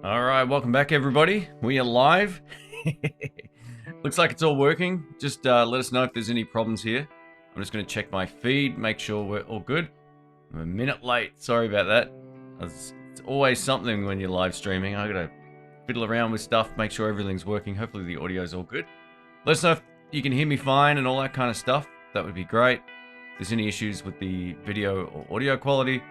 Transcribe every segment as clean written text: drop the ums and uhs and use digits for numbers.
All right, welcome back, everybody. We are live. Looks like it's all working. Just let us know if there's any problems here. I'm just going to check my feed, make sure we're all good. I'm a minute late. Sorry about that. It's always something when you're live streaming. I got to fiddle around with stuff, make sure everything's working. Hopefully the audio's all good. Let us know if you can hear me fine and all that kind of stuff. That would be great. If there's any issues with the video or audio quality,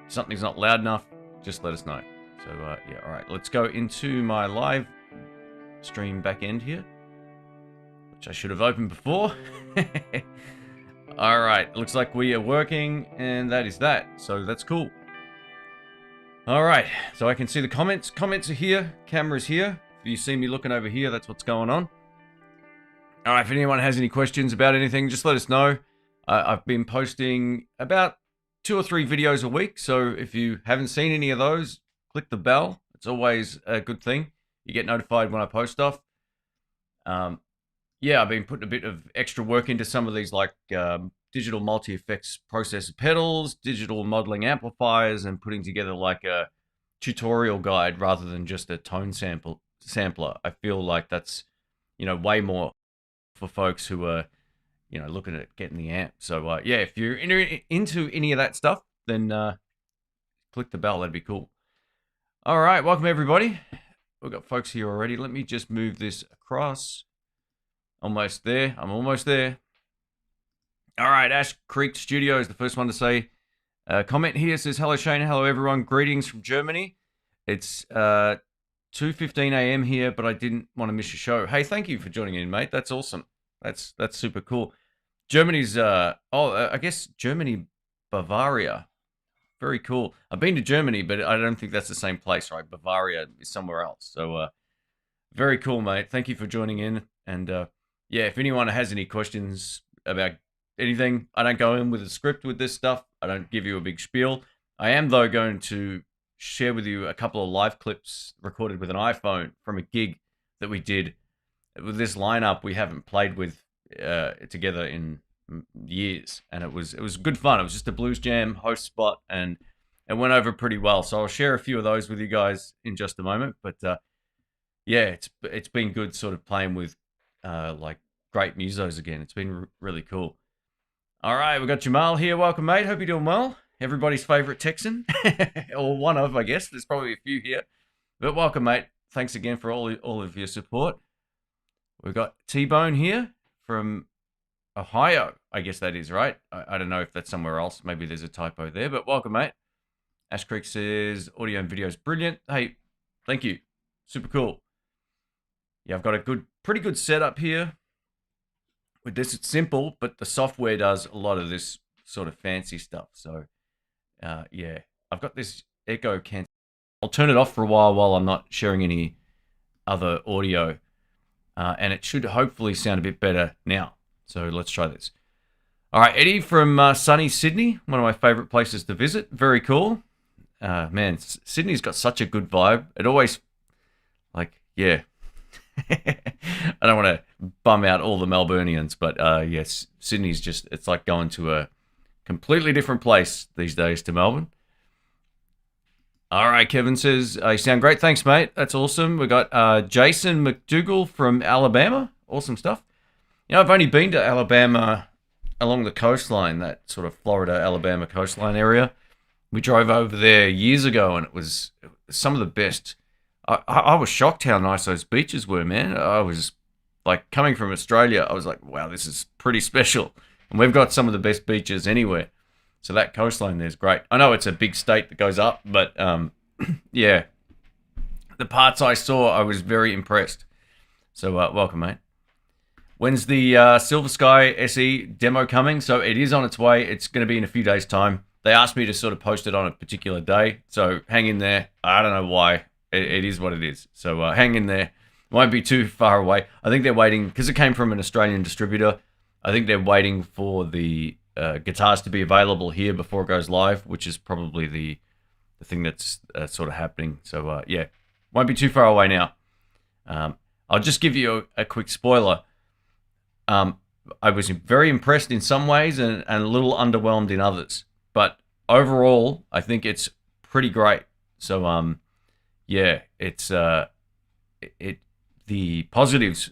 if something's not loud enough, just let us know. So, yeah, all right, let's go into my live stream back end here, which I should have opened before. All right, looks like we are working, and that is that. So that's cool. All right, so I can see the comments. Comments are here, camera's here. If you see me looking over here, that's what's going on. All right, if anyone has any questions about anything, just let us know. I've been posting about 2 or 3 videos a week, so if you haven't seen any of those, click the bell. It's always a good thing. You get notified when I post stuff. Yeah, I've been putting a bit of extra work into some of these, like digital multi-effects processor pedals, digital modeling amplifiers, and putting together like a tutorial guide rather than just a tone sampler. I feel like that's, way more for folks who are, looking at getting the amp. So, yeah, if you're into any of that stuff, then click the bell. That'd be cool. All right, welcome everybody. We've got folks here already. Let me just move this across. Almost there. I'm almost there. All right, Ash Creek Studio is the first one to say. Comment here says, hello Shane, hello everyone. Greetings from Germany. It's 2:15 a.m. here, but I didn't want to miss your show. Hey, thank you for joining in, mate. That's awesome. That's super cool. Germany's, I guess Germany, Bavaria. Very cool. I've been to Germany, but I don't think that's the same place, right? Bavaria is somewhere else. So, very cool, mate. Thank you for joining in. And, yeah, if anyone has any questions about anything, I don't go in with a script with this stuff. I don't give you a big spiel. I am, though, going to share with you a couple of live clips recorded with an iPhone from a gig that we did. With this lineup, we haven't played with together in years, and it was good fun. It was just a blues jam host spot, and it went over pretty well. So I'll share a few of those with you guys in just a moment. But yeah, it's been good sort of playing with like great musos again. It's been really cool. All right, we've got Jamal here. Welcome, mate. Hope you're doing well. Everybody's favorite Texan, or one of, I guess. There's probably a few here, but welcome, mate. Thanks again for all of your support. We've got T-Bone here from Ohio, I guess that is, right? I don't know if that's somewhere else. Maybe there's a typo there, but welcome, mate. Ash Creek says, audio and video is brilliant. Hey, thank you. Super cool. Yeah, I've got a pretty good setup here. With this, it's simple, but the software does a lot of this sort of fancy stuff. So, yeah, I've got this echo cancel. I'll turn it off for a while I'm not sharing any other audio. And it should hopefully sound a bit better now. So let's try this. All right, Eddie from sunny Sydney, one of my favorite places to visit. Very cool. Man, Sydney's got such a good vibe. It always, like, yeah. I don't want to bum out all the Melburnians, but yes, Sydney's just, it's like going to a completely different place these days to Melbourne. All right, Kevin says, you sound great. Thanks, mate. That's awesome. We got Jason McDougall from Alabama. Awesome stuff. I've only been to Alabama along the coastline, that sort of Florida, Alabama coastline area. We drove over there years ago, and it was some of the best. I was shocked how nice those beaches were, man. I was, like, coming from Australia, I was like, wow, this is pretty special. And we've got some of the best beaches anywhere. So that coastline there is great. I know it's a big state that goes up, but, yeah. The parts I saw, I was very impressed. So, welcome, mate. When's the Silver Sky SE demo coming? So it is on its way. It's going to be in a few days' time. They asked me to sort of post it on a particular day. So hang in there. I don't know why. It is what it is. So hang in there. Won't be too far away. I think they're waiting, because it came from an Australian distributor. I think they're waiting for the guitars to be available here before it goes live, which is probably the thing that's sort of happening. So yeah, won't be too far away now. I'll just give you a quick spoiler. I was very impressed in some ways and a little underwhelmed in others. But overall, I think it's pretty great. So, yeah, it's the positives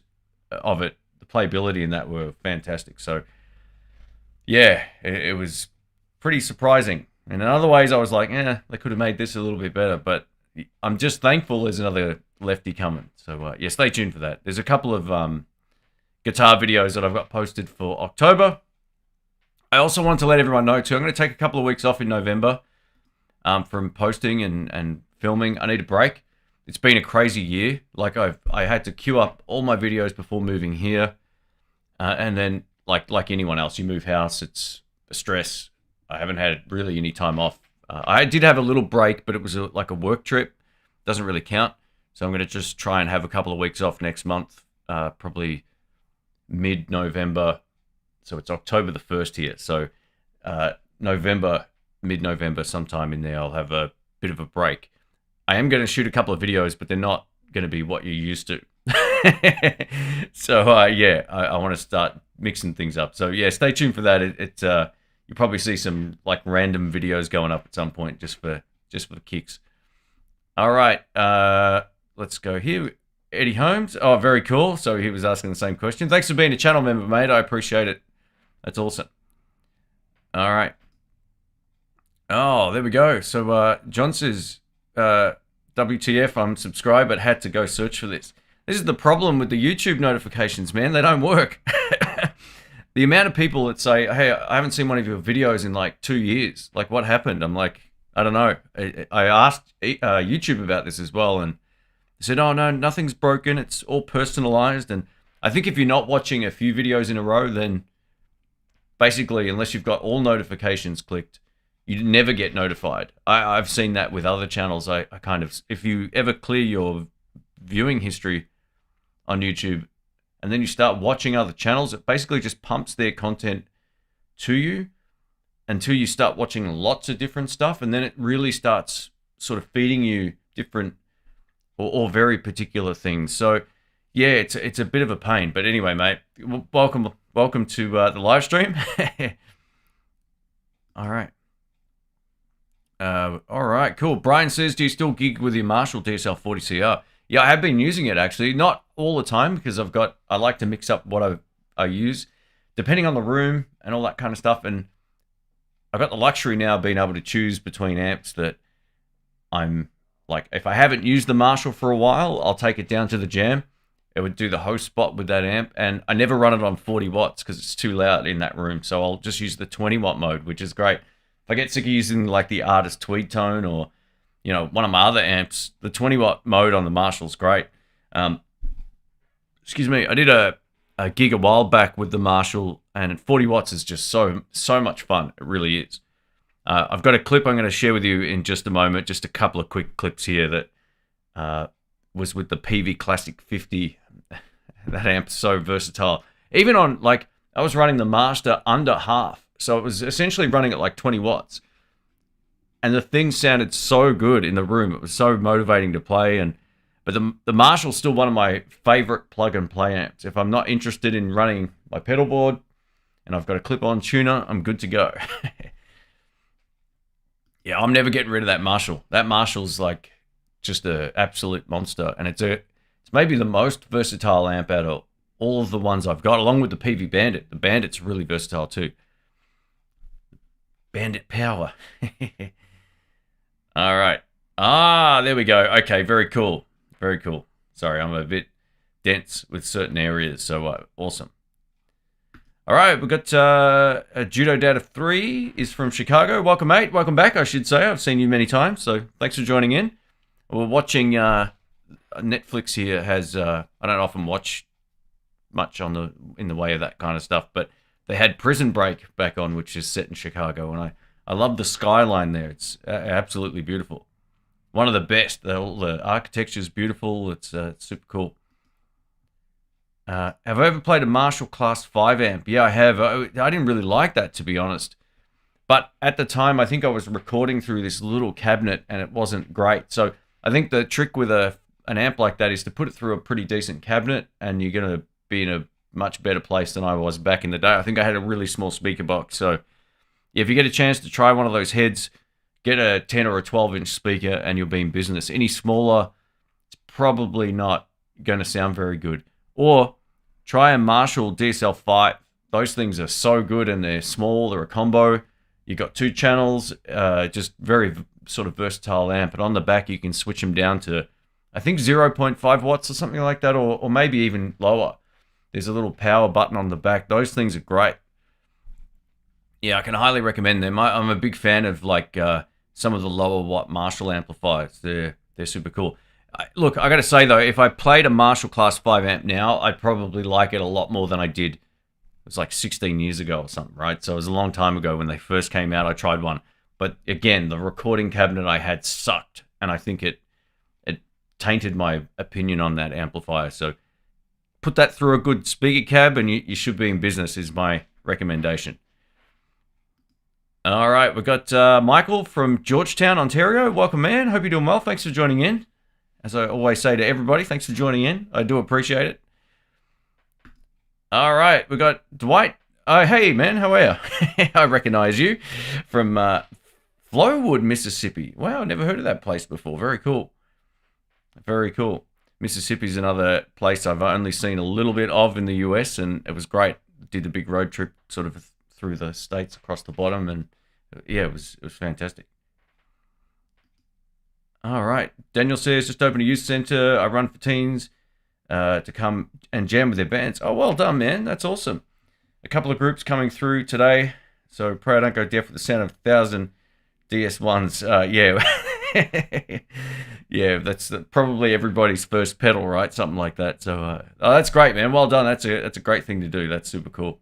of it, the playability in that were fantastic. So yeah, it was pretty surprising. And in other ways, I was like, they could have made this a little bit better. But I'm just thankful there's another Lefty coming. So yeah, stay tuned for that. There's a couple of guitar videos that I've got posted for October. I also want to let everyone know too, I'm going to take a couple of weeks off in November from posting and filming. I need a break. It's been a crazy year. Like I had to queue up all my videos before moving here, and then like anyone else, you move house. It's a stress. I haven't had really any time off. I did have a little break, but it was like a work trip. Doesn't really count. So I'm going to just try and have a couple of weeks off next month, probably mid-November. So it's October the 1st here. So November, mid-November, sometime in there, I'll have a bit of a break. I am going to shoot a couple of videos, but they're not going to be what you're used to. So yeah, I want to start mixing things up. So yeah, stay tuned for that. You'll probably see some like random videos going up at some point just for the kicks. All right, let's go here. Eddie Holmes. Oh, very cool. So he was asking the same question. Thanks for being a channel member, mate. I appreciate it. That's awesome. All right. Oh, there we go. So John says, WTF, I'm subscribed, but had to go search for this. This is the problem with the YouTube notifications, man. They don't work. The amount of people that say, hey, I haven't seen one of your videos in like 2 years. Like, what happened? I'm like, I don't know. I asked YouTube about this as well, and they said, oh, no, nothing's broken. It's all personalized. And I think if you're not watching a few videos in a row, then basically, unless you've got all notifications clicked, you never get notified. I've seen that with other channels. I kind of, if you ever clear your viewing history on YouTube and then you start watching other channels, it basically just pumps their content to you until you start watching lots of different stuff, and then it really starts sort of feeding you different or very particular things. So yeah, it's a bit of a pain. But anyway, mate, welcome to the live stream. All right. All right, cool. Brian says, do you still gig with your Marshall DSL40CR? Yeah, I have been using it actually. Not all the time because I like to mix up what I use depending on the room and all that kind of stuff. And I've got the luxury now of being able to choose between amps that I'm like, if I haven't used the Marshall for a while, I'll take it down to the jam. It would do the host spot with that amp, and I never run it on 40 watts because it's too loud in that room. So I'll just use the 20 watt mode, which is great. If I get sick of using like the Artist Tweed Tone or, you know, one of my other amps, the 20 watt mode on the Marshall's great. Excuse me, I did a gig a while back with the Marshall, and 40 watts is just so much fun. It really is. I've got a clip I'm going to share with you in just a moment, just a couple of quick clips here that was with the Peavey Classic 50. That amp's so versatile. Even on, like, I was running the master under half, so it was essentially running at like 20 watts. And the thing sounded so good in the room. It was so motivating to play. But the Marshall's still one of my favorite plug-and-play amps. If I'm not interested in running my pedal board and I've got a clip-on tuner, I'm good to go. Yeah, I'm never getting rid of that Marshall. That Marshall's like just an absolute monster. And it's maybe the most versatile amp out of all of the ones I've got, along with the Peavey Bandit. The Bandit's really versatile too. Bandit power. All right. There we go. Okay, very cool. Very cool. Sorry, I'm a bit dense with certain areas, so awesome. All right, we've got Judo Data 3 is from Chicago. Welcome, mate. Welcome back, I should say. I've seen you many times, so thanks for joining in. We're watching Netflix here. Has I don't often watch much in the way of that kind of stuff, but they had Prison Break back on, which is set in Chicago, and I love the skyline there. It's absolutely beautiful. One of the best. The architecture is beautiful. It's super cool. Have I ever played a Marshall Class 5 amp? Yeah, I have. I didn't really like that, to be honest. But at the time, I think I was recording through this little cabinet, and it wasn't great. So I think the trick with an amp like that is to put it through a pretty decent cabinet, and you're going to be in a much better place than I was back in the day. I think I had a really small speaker box. So if you get a chance to try one of those heads, get a 10 or a 12-inch speaker and you'll be in business. Any smaller, it's probably not going to sound very good. Or try a Marshall DSL5. Those things are so good, and they're small. They're a combo. You've got 2 channels, just very sort of versatile amp. And on the back, you can switch them down to, I think, 0.5 watts or something like that, or maybe even lower. There's a little power button on the back. Those things are great. Yeah, I can highly recommend them. I'm a big fan of like some of the lower watt Marshall amplifiers. They're super cool. Look, I got to say though, if I played a Marshall Class 5 amp now, I'd probably like it a lot more than I did. It was like 16 years ago or something, right? So it was a long time ago when they first came out. I tried one. But again, the recording cabinet I had sucked. And I think it tainted my opinion on that amplifier. So put that through a good speaker cab and you should be in business, is my recommendation. All right, we've got Michael from Georgetown, Ontario. Welcome, man. Hope you're doing well. Thanks for joining in. As I always say to everybody, thanks for joining in. I do appreciate it. All right, we got Dwight. Hey, man, how are you? I recognize you from Flowood, Mississippi. Wow, never heard of that place before. Very cool. Very cool. Mississippi's another place I've only seen a little bit of in the US, and it was great. Did a big road trip sort of through the states across the bottom, and yeah, it was fantastic. All right. Daniel says, just opened a youth center. I run for teens to come and jam with their bands. Oh, well done, man. That's awesome. A couple of groups coming through today. So pray I don't go deaf with the sound of 1,000 DS1s. Yeah. Yeah, that's probably everybody's first pedal, right? Something like that. So oh, that's great, man. Well done. That's a great thing to do. That's super cool.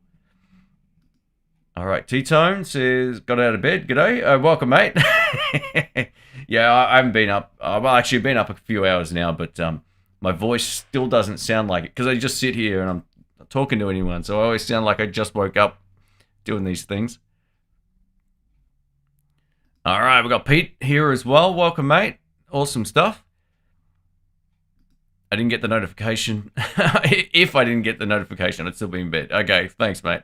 All right, T-Tone says, got out of bed. G'day. Welcome, mate. Yeah, I haven't been up. Well, actually, I've been up a few hours now, but my voice still doesn't sound like it because I just sit here and I'm not talking to anyone. So I always sound like I just woke up doing these things. All right, we've got Pete here as well. Welcome, mate. Awesome stuff. I didn't get the notification. If I didn't get the notification, I'd still be in bed. Okay, thanks, mate.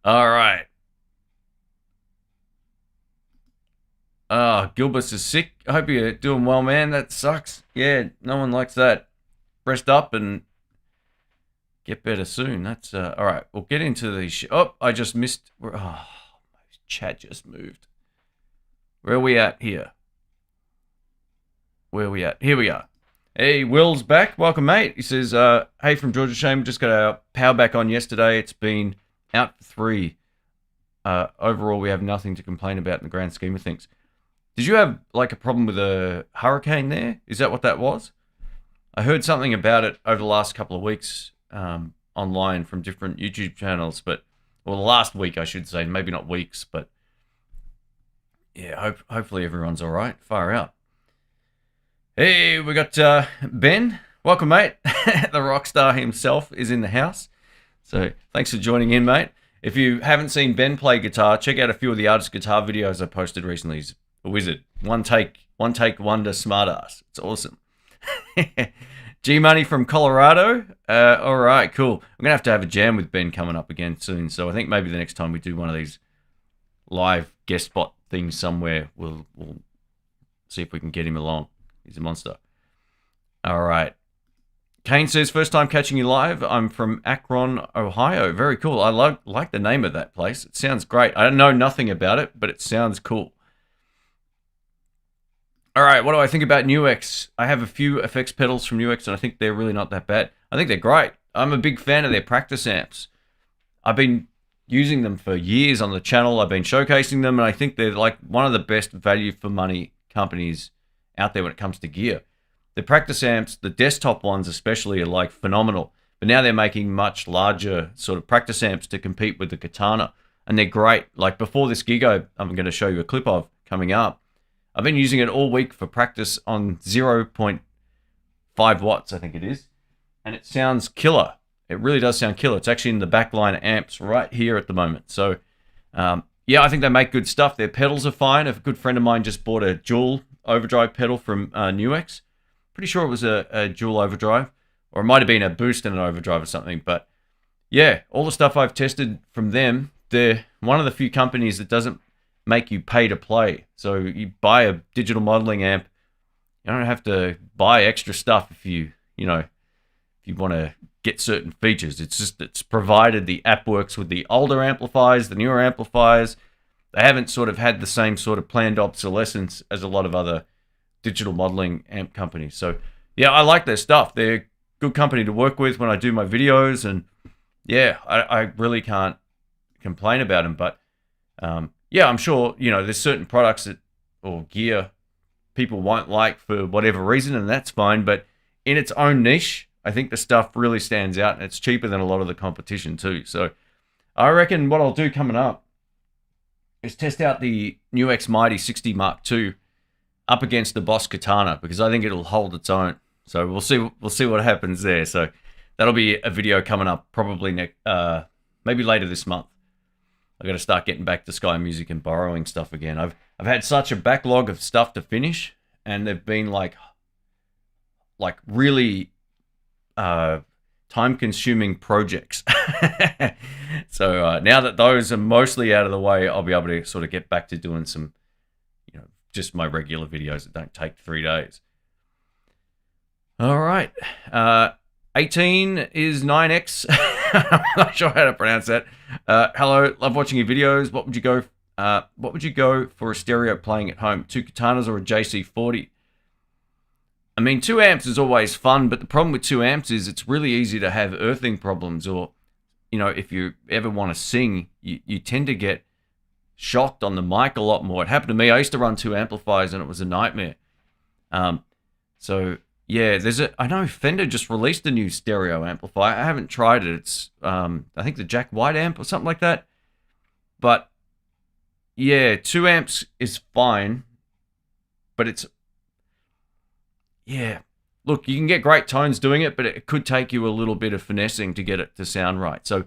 All right. Gilbert is sick. I hope you're doing well, man. That sucks. Yeah, no one likes that. Rest up and get better soon. That's all right. We'll get into the oh, I just missed. Oh, my chat just moved. Where are we at here? Where are we at? Here we are. Hey, Will's back. Welcome, mate. He says, hey, from Georgia Shame, just got our power back on yesterday. It's been out for 3. Overall, we have nothing to complain about in the grand scheme of things. Did you have like a problem with a hurricane there? Is that what that was? I heard something about it over the last couple of weeks online from different YouTube channels, but well, the last week I should say, maybe not weeks, but yeah, hopefully everyone's all right. Far out. Hey, we got Ben. Welcome, mate. The rock star himself is in the house. So thanks for joining in, mate. If you haven't seen Ben play guitar, check out a few of the artist guitar videos I posted recently. He's a wizard. One take wonder smartass. It's awesome. G Money from Colorado. All right, cool. I'm gonna have a jam with Ben coming up again soon. So I think maybe the next time we do one of these live guest spot things somewhere, we'll see if we can get him along. He's a monster. All right. Kane says, first time catching you live. I'm from Akron, Ohio. Very cool. I like the name of that place. It sounds great. I don't know nothing about it, but it sounds cool. All right, what do I think about Nuix? I have a few effects pedals from Nuix, and I think they're really not that bad. I think they're great. I'm a big fan of their practice amps. I've been using them for years on the channel. I've been showcasing them, and I think they're like one of the best value for money companies out there when it comes to gear. The practice amps, the desktop ones especially, are like phenomenal. But now they're making much larger sort of practice amps to compete with the Katana. And they're great. Like before this gig I'm going to show you a clip of coming up, I've been using it all week for practice on 0.5 watts, I think it is. And it sounds killer. It really does sound killer. It's actually in the backline amps right here at the moment. So, yeah, I think they make good stuff. Their pedals are fine. A good friend of mine just bought a dual overdrive pedal from Nuix. Pretty sure it was a dual overdrive, or it might have been a boost and an overdrive or something. But yeah, all the stuff I've tested from them, they're one of the few companies that doesn't make you pay to play. So you buy a digital modeling amp, you don't have to buy extra stuff if you want to get certain features. It's provided the app works with the older amplifiers, the newer amplifiers. They haven't sort of had the same sort of planned obsolescence as a lot of other digital modeling amp companies. So yeah, I like their stuff. They're a good company to work with when I do my videos, and yeah, I really can't complain about them. But yeah, I'm sure, there's certain products or gear people won't like for whatever reason, and that's fine. But in its own niche, I think the stuff really stands out, and it's cheaper than a lot of the competition too. So I reckon what I'll do coming up is test out the NUX Mighty 60 Mark II up against the Boss Katana, because I think it'll hold its own. So we'll see what happens there. So that'll be a video coming up probably maybe later this month. I got to start getting back to Sky Music and borrowing stuff again. I've had such a backlog of stuff to finish, and they've been like really time-consuming projects. So now that those are mostly out of the way, I'll be able to sort of get back to doing some, just my regular videos that don't take 3 days. All right. 18 is 9X. I'm not sure how to pronounce that. Hello, love watching your videos. What would you go for a stereo playing at home? 2 Katanas or a JC40? I mean, 2 amps is always fun, but the problem with 2 amps is it's really easy to have earthing problems, or, if you ever want to sing, you tend to get shocked on the mic a lot more. It happened to me. I used to run 2 amplifiers, and it was a nightmare. So yeah, I know Fender just released a new stereo amplifier. I haven't tried it. It's I think the Jack White amp or something like that. But yeah, 2 amps is fine, but yeah. Look, you can get great tones doing it, but it could take you a little bit of finessing to get it to sound right. So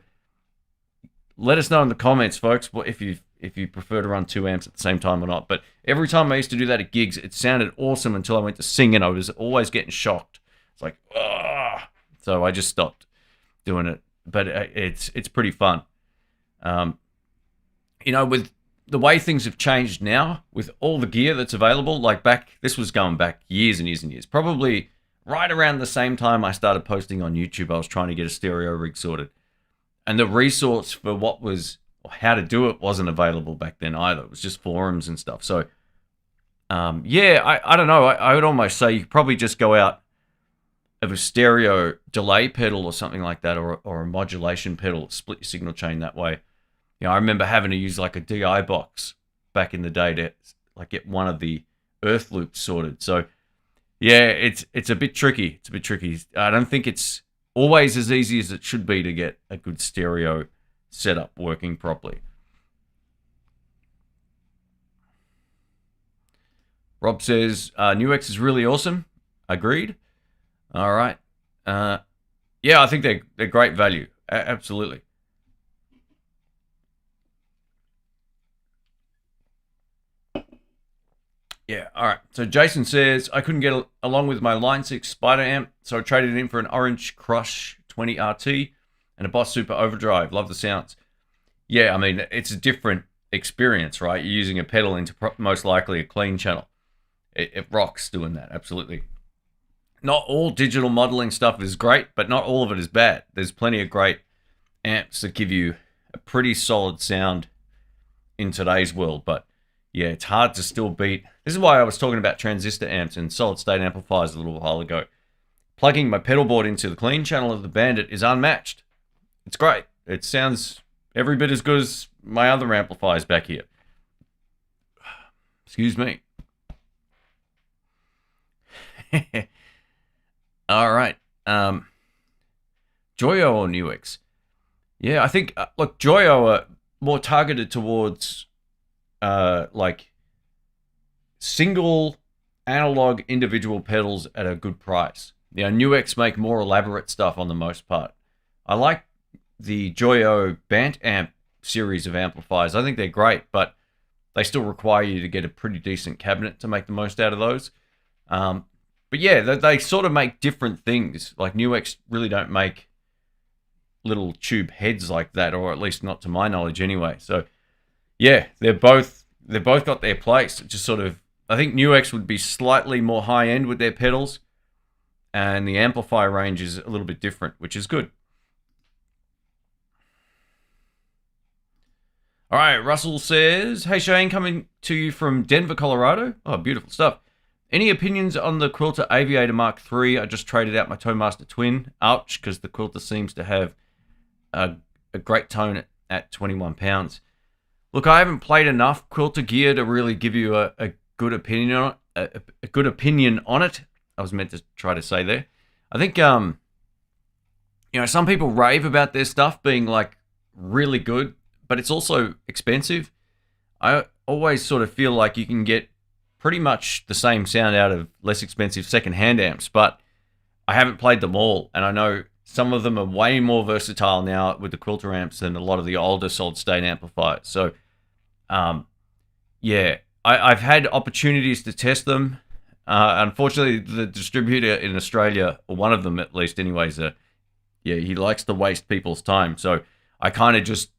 let us know in the comments, folks, if you prefer to run 2 amps at the same time or not. But every time I used to do that at gigs, it sounded awesome until I went to sing, and I was always getting shocked. It's like, ah. So I just stopped doing it. But it's pretty fun. With the way things have changed now, with all the gear that's available, this was going back years and years and years. Probably right around the same time I started posting on YouTube, I was trying to get a stereo rig sorted. And the resource for how to do it wasn't available back then either. It was just forums and stuff. So, yeah, I don't know. I would almost say you could probably just go out of a stereo delay pedal or something like that, or a modulation pedal, split your signal chain that way. I remember having to use like a DI box back in the day to get one of the earth loops sorted. So, yeah, it's a bit tricky. It's a bit tricky. I don't think it's always as easy as it should be to get a good stereo setup working properly. Rob says, NUX is really awesome. Agreed. All right. Yeah, I think they're great value. Absolutely. Yeah, all right. So Jason says, I couldn't get along with my Line 6 Spider amp, so I traded it in for an Orange Crush 20 RT and a Boss Super Overdrive. Love the sounds. Yeah, I mean, it's a different experience, right? You're using a pedal into most likely a clean channel. It rocks doing that, absolutely. Not all digital modeling stuff is great, but not all of it is bad. There's plenty of great amps that give you a pretty solid sound in today's world, but yeah, it's hard to still beat. This is why I was talking about transistor amps and solid-state amplifiers a little while ago. Plugging my pedal board into the clean channel of the Bandit is unmatched. It's great. It sounds every bit as good as my other amplifiers back here. Excuse me. All right. Joyo or NUX? Yeah, I think, look, Joyo are more targeted towards single analog individual pedals at a good price. NUX make more elaborate stuff on the most part. I like the Joyo Bant Amp series of amplifiers. I think they're great, but they still require you to get a pretty decent cabinet to make the most out of those. But yeah, they sort of make different things. Like NUX really don't make little tube heads like that, or at least not to my knowledge anyway. So yeah, they're both they've both got their place. It just sort of, I think Nuix would be slightly more high end with their pedals, and the amplifier range is a little bit different, which is good. All right, Russell says, hey Shane, coming to you from Denver, Colorado. Oh, beautiful stuff. Any opinions on the Quilter Aviator Mark III? I just traded out my Toemaster Twin. Ouch, because the Quilter seems to have a great tone at 21 pounds. Look, I haven't played enough Quilter gear to really give you a good opinion on it. A good opinion on it. I was meant to try to say there. I think, you know, some people rave about their stuff being like really good, but it's also expensive. I always sort of feel like you can get pretty much the same sound out of less expensive second-hand amps, but I haven't played them all, and I know some of them are way more versatile now with the Quilter amps than a lot of the older solid-state amplifiers. So, yeah, I've had opportunities to test them. Unfortunately, the distributor in Australia, or one of them at least anyways, yeah, he likes to waste people's time. So I kind of just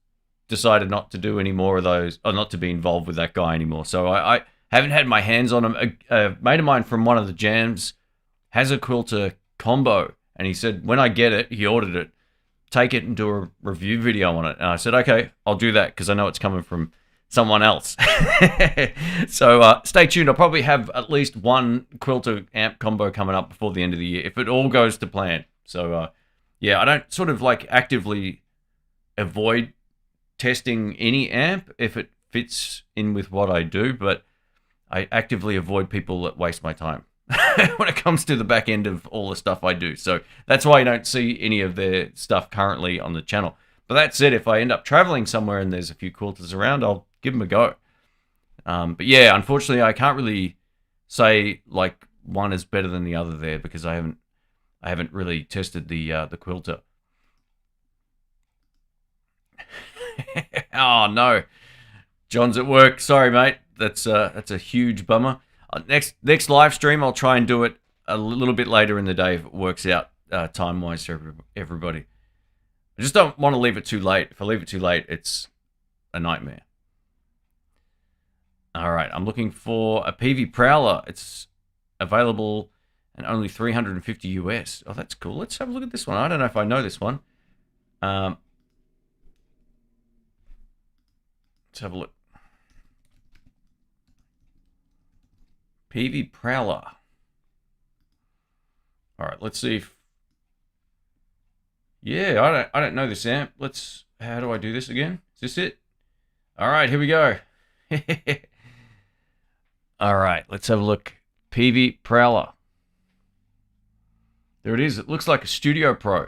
decided not to do any more of those, or not to be involved with that guy anymore. So I haven't had my hands on them. A mate of mine from one of the jams has a Quilter combo, and he said when I get it, he ordered it, take it and do a review video on it. And I said, okay, I'll do that because I know it's coming from someone else. So stay tuned. I'll probably have at least one Quilter amp combo coming up before the end of the year, if it all goes to plan. So yeah, I don't sort of like actively avoid testing any amp if it fits in with what I do, but I actively avoid people that waste my time when it comes to the back end of all the stuff I do. So that's why you don't see any of their stuff currently on the channel. But that said, if I end up traveling somewhere and there's a few Quilters around, I'll give them a go. But yeah, unfortunately, I can't really say like one is better than the other there because I haven't really tested the Quilter. Oh no, John's at work. Sorry, mate. That's a huge bummer. Next live stream, I'll try and do it a little bit later in the day if it works out time wise for everybody. I just don't want to leave it too late. If I leave it too late, it's a nightmare. All right, I'm looking for a Peavey Prowler. It's available and only $350 US. Oh, that's cool. Let's have a look at this one. I don't know if I know this one. Let's have a look. Peavey Prowler. All right, let's see if... Yeah, I don't know this amp. How do I do this again? Is this it? All right, here we go. All right, let's have a look. Peavey Prowler. There it is. It looks like a Studio Pro.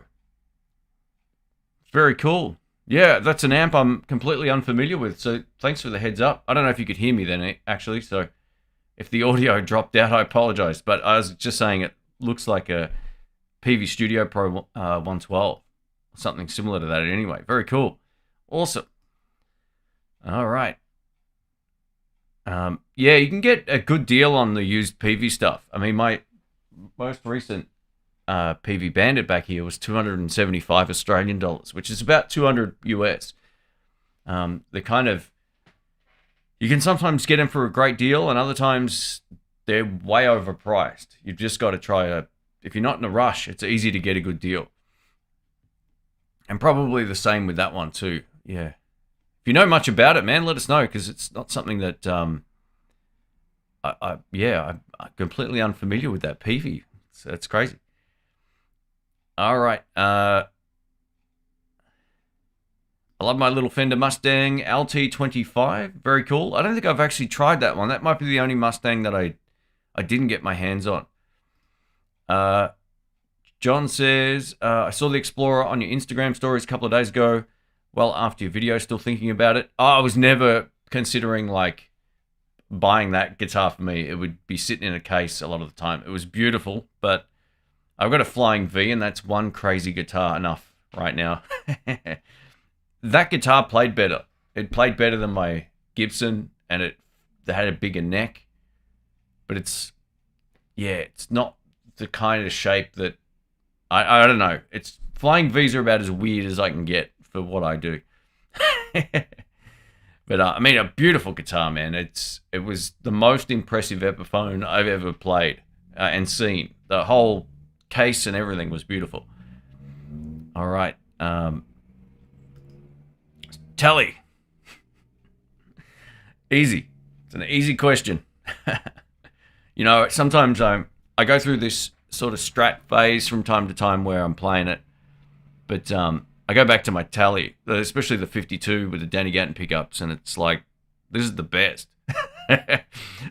Very cool. Yeah, that's an amp I'm completely unfamiliar with, so thanks for the heads up. I don't know if you could hear me then, actually, so if the audio dropped out, I apologize. But I was just saying it looks like a Peavey Studio Pro 112. Something similar to that anyway. Very cool. Awesome. All right. Yeah, you can get a good deal on the used Peavey stuff. I mean, my most recent Peavey Bandit back here was 275 Australian dollars, which is about 200 US. They're kind of... You can sometimes get them for a great deal, and other times they're way overpriced. You've just got to try if you're not in a rush, it's easy to get a good deal. And probably the same with that one too. Yeah. If you know much about it, man, let us know, because it's not something that I'm completely unfamiliar with that Peavey. So it's crazy. All right. I love my little Fender Mustang LT25. Very cool. I don't think I've actually tried that one. That might be the only Mustang that I didn't get my hands on. John says, I saw the Explorer on your Instagram stories a couple of days ago. Well, after your video, still thinking about it. Oh, I was never considering like buying that guitar for me. It would be sitting in a case a lot of the time. It was beautiful, but I've got a Flying V, and that's one crazy guitar enough right now. That guitar played better. It played better than my Gibson, and it had a bigger neck. But it's not the kind of shape that I don't know. Flying V's are about as weird as I can get for what I do. But I mean, a beautiful guitar, man. It was the most impressive Epiphone I've ever played and seen. The whole case and everything was beautiful. All right, Tele. Easy. It's an easy question. You know, sometimes I go through this sort of strat phase from time to time where I'm playing it, but I go back to my Tele, especially the 52 with the Danny Gatton pickups, and it's like, this is the best.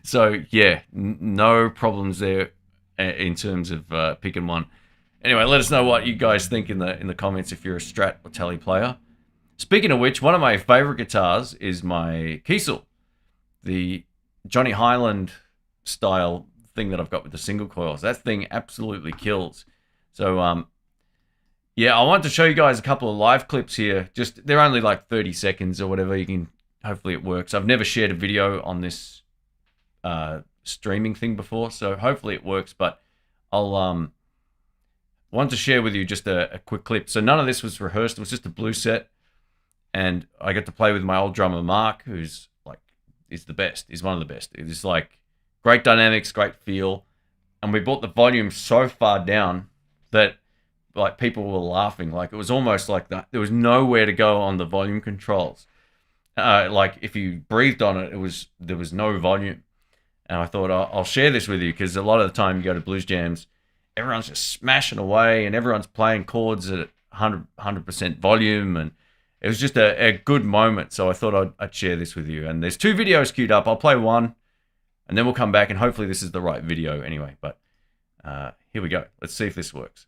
So yeah, no problems there in terms of picking one. Anyway, let us know what you guys think in the comments if you're a Strat or Tele player. Speaking of which, one of my favorite guitars is my Kiesel, the Johnny Highland style thing that I've got with the single coils. That thing absolutely kills. So yeah, I want to show you guys a couple of live clips here. Just, they're only like 30 seconds or whatever. You can, hopefully it works. I've never shared a video on this streaming thing before, so hopefully it works. But I'll want to share with you just a quick clip. So none of this was rehearsed. It was just a blues set, and I got to play with my old drummer Mark, who's like, is the best. He's one of the best. It's like great dynamics, great feel, and we brought the volume so far down that like people were laughing. Like it was almost like that. There was nowhere to go on the volume controls. Like if you breathed on it, there was no volume. And I thought I'll share this with you because a lot of the time you go to blues jams, everyone's just smashing away and everyone's playing chords at 100% volume, and it was just a good moment. So I thought I'd share this with you. And there's 2 videos queued up. I'll play one, and then we'll come back, and hopefully this is the right video anyway. But here we go. Let's see if this works.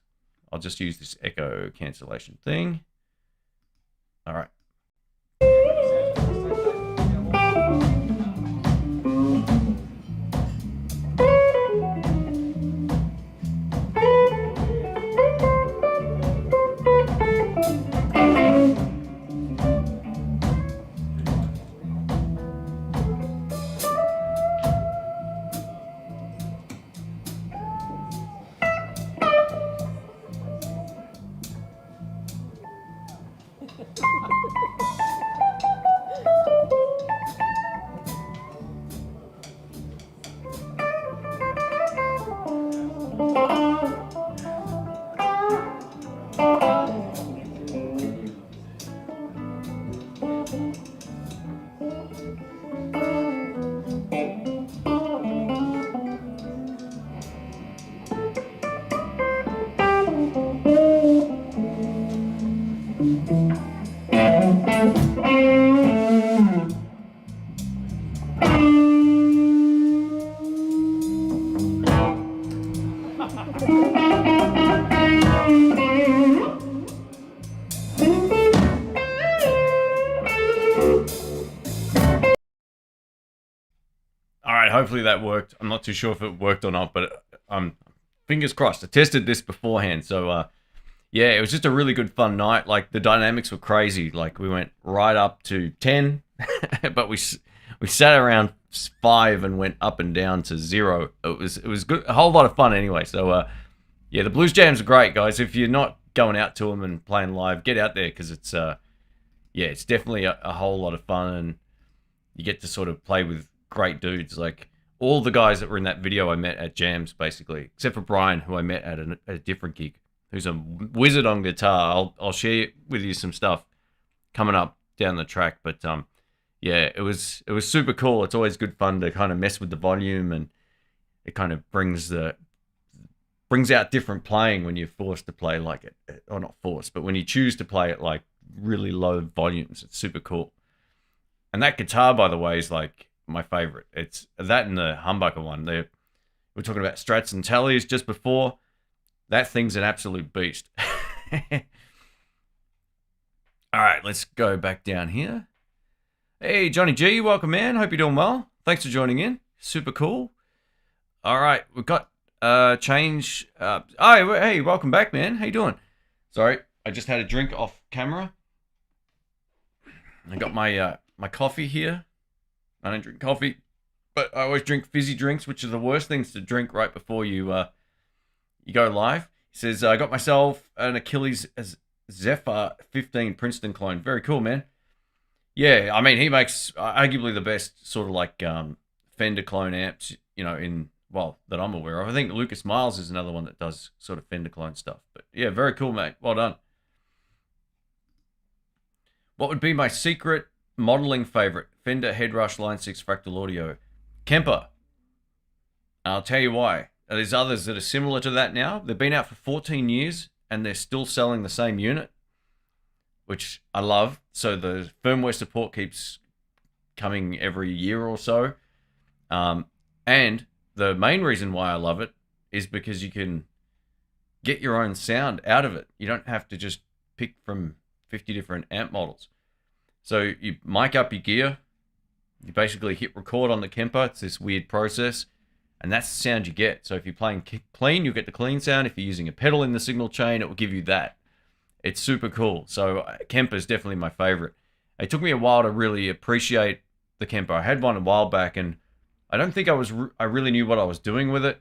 I'll just use this echo cancellation thing. All right. Hopefully that worked. I'm not too sure if it worked or not, but fingers crossed. I tested this beforehand, so yeah, it was just a really good fun night. Like the dynamics were crazy. Like we went right up to 10, but we sat around 5 and went up and down to 0. It was good, a whole lot of fun anyway. So yeah, the blues jams are great, guys. If you're not going out to them and playing live, get out there because it's yeah, it's definitely a whole lot of fun, and you get to sort of play with great dudes. Like all the guys that were in that video I met at jams, basically, except for Brian, who I met at a different gig, who's a wizard on guitar. I'll share with you some stuff coming up down the track. But yeah, it was super cool. It's always good fun to kind of mess with the volume, and it kind of brings out different playing when you're forced to play like it, or not forced, but when you choose to play it like really low volumes. It's super cool. And that guitar, by the way, is like my favorite. It's that and the humbucker one. We're talking about Strats and Teles just before. That thing's an absolute beast. All right, let's go back down here. Hey, Johnny G, welcome, man. Hope you're doing well. Thanks for joining in. Super cool. All right, we've got change. Oh, hey, welcome back, man. How you doing? Sorry, I just had a drink off camera. I got my my coffee here. I don't drink coffee, but I always drink fizzy drinks, which are the worst things to drink right before you you go live. He says, I got myself an Achilles Zephyr 15 Princeton clone. Very cool, man. Yeah, I mean, he makes arguably the best sort of like Fender clone amps, you know, that I'm aware of. I think Lucas Miles is another one that does sort of Fender clone stuff. But yeah, very cool, mate. Well done. What would be my secret modeling favorite? Fender Headrush Line 6 Fractal Audio. Kemper. I'll tell you why. There's others that are similar to that now. They've been out for 14 years and they're still selling the same unit, which I love. So the firmware support keeps coming every year or so. And the main reason why I love it is because you can get your own sound out of it. You don't have to just pick from 50 different amp models. So you mic up your gear, you basically hit record on the Kemper. It's this weird process, and that's the sound you get. So if you're playing clean, you'll get the clean sound. If you're using a pedal in the signal chain, it will give you that. It's super cool. So Kemper is definitely my favorite. It took me a while to really appreciate the Kemper. I had one a while back, and I don't think I really knew what I was doing with it.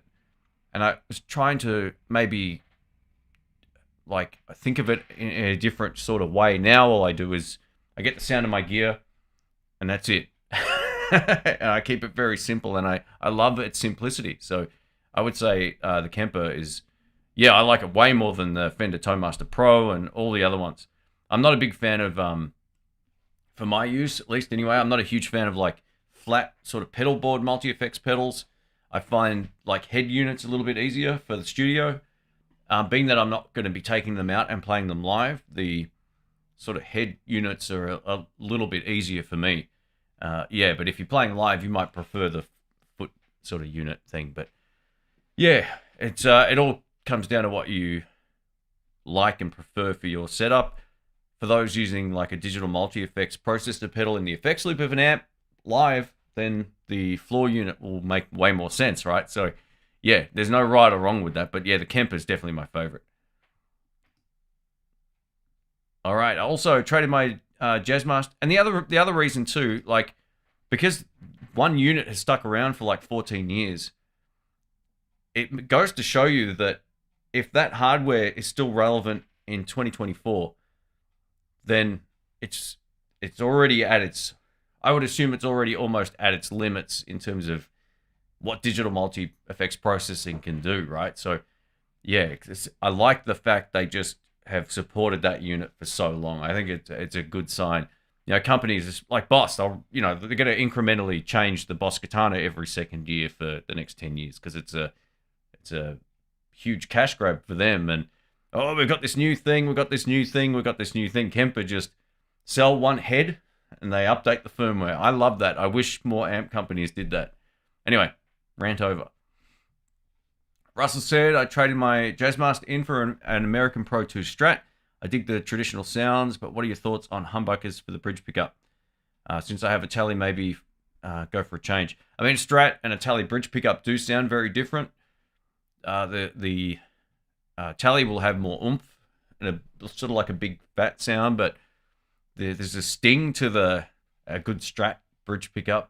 And I was trying to maybe like think of it in a different sort of way. Now all I do is I get the sound of my gear, and that's it. And I keep it very simple, and I love its simplicity. So I would say the Kemper is, yeah, I like it way more than the Fender Toadmaster Pro and all the other ones. I'm not a big fan of, for my use at least anyway, I'm not a huge fan of like flat sort of pedal board multi-effects pedals. I find like head units a little bit easier for the studio. Being that I'm not going to be taking them out and playing them live, the sort of head units are a little bit easier for me. Yeah, but if you're playing live, you might prefer the foot sort of unit thing. But yeah, it all comes down to what you like and prefer for your setup. For those using like a digital multi-effects processor pedal in the effects loop of an amp live, then the floor unit will make way more sense, right? So yeah, there's no right or wrong with that. But yeah, the Kemper is definitely my favorite. All right. I also traded my Jazzmaster, and the other reason too, like because one unit has stuck around for like 14 years, it goes to show you that if that hardware is still relevant in 2024, then it's already at its, I would assume it's already almost at its limits in terms of what digital multi-effects processing can do, right? So yeah, I like the fact they just have supported that unit for so long. I think it's a good sign. You know, companies like Boss, they're going to incrementally change the Boss Katana every second year for the next 10 years because it's a huge cash grab for them. And oh, we've got this new thing, we've got this new thing, we've got this new thing. Kemper just sell one head and they update the firmware. I love that. I wish more amp companies did that. Anyway, rant over. Russell said, I traded my Jazzmaster in for an American Pro 2 Strat. I dig the traditional sounds, but what are your thoughts on humbuckers for the bridge pickup? Since I have a Tele, maybe go for a change. I mean, Strat and a Tele bridge pickup do sound very different. The Tele will have more oomph and sort of like a big fat sound, but there's a sting to a good Strat bridge pickup.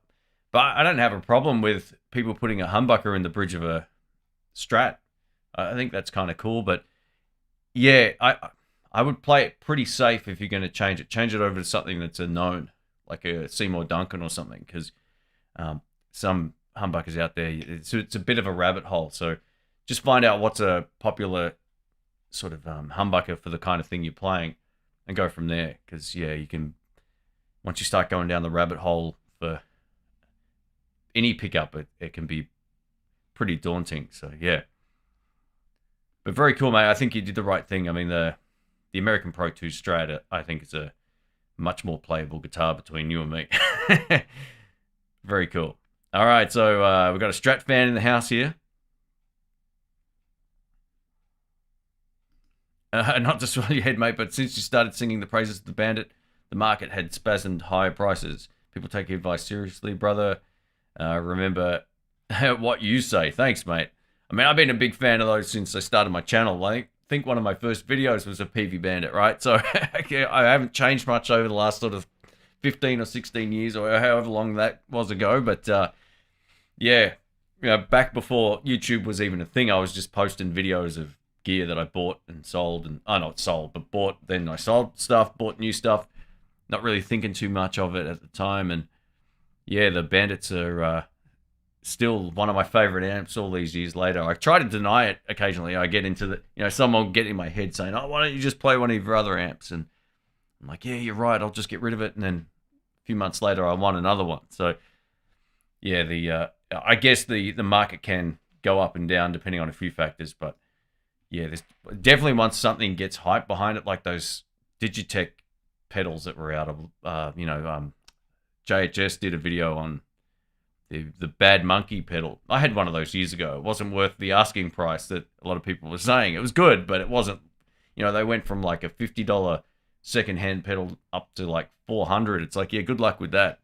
But I don't have a problem with people putting a humbucker in the bridge of a Strat. I think that's kind of cool, but yeah, I would play it pretty safe if you're going to change it. Change it over to something that's a known, like a Seymour Duncan or something, because some humbuckers out there, it's a bit of a rabbit hole. So just find out what's a popular sort of humbucker for the kind of thing you're playing and go from there. Because yeah, you can, once you start going down the rabbit hole for any pickup, it can be pretty daunting. So yeah, but very cool, mate. I think you did the right thing. I mean, the American Pro 2 Strat, I think it's a much more playable guitar between you and me. Very cool. All right, so we've got a Strat fan in the house here. Not just for your head, mate, but since you started singing the praises of the Bandit, the market had spasmed higher prices. People take your advice seriously, brother. Remember what you say. Thanks, mate. I mean, I've been a big fan of those since I started my channel. I think one of my first videos was a Peavey Bandit, right? So I haven't changed much over the last sort of 15 or 16 years or however long that was ago. But yeah, back before YouTube was even a thing, I was just posting videos of gear that I bought and sold, and not sold, but bought. Then I sold stuff, bought new stuff. not really thinking too much of it at the time. And yeah, the Bandits are still one of my favorite amps all these years later. I try to deny it occasionally. I get into the, someone will get in my head saying, oh, why don't you just play one of your other amps? And I'm like, yeah, you're right. I'll just get rid of it. And then a few months later, I want another one. So yeah, I guess the market can go up and down depending on a few factors. But yeah, there's definitely once something gets hype behind it, like those Digitech pedals that were out of, JHS did a video on the Bad Monkey pedal. I had one of those years ago. It wasn't worth the asking price that a lot of people were saying. It was good, but it wasn't. They went from like a $50 second-hand pedal up to like $400. It's like, yeah, good luck with that.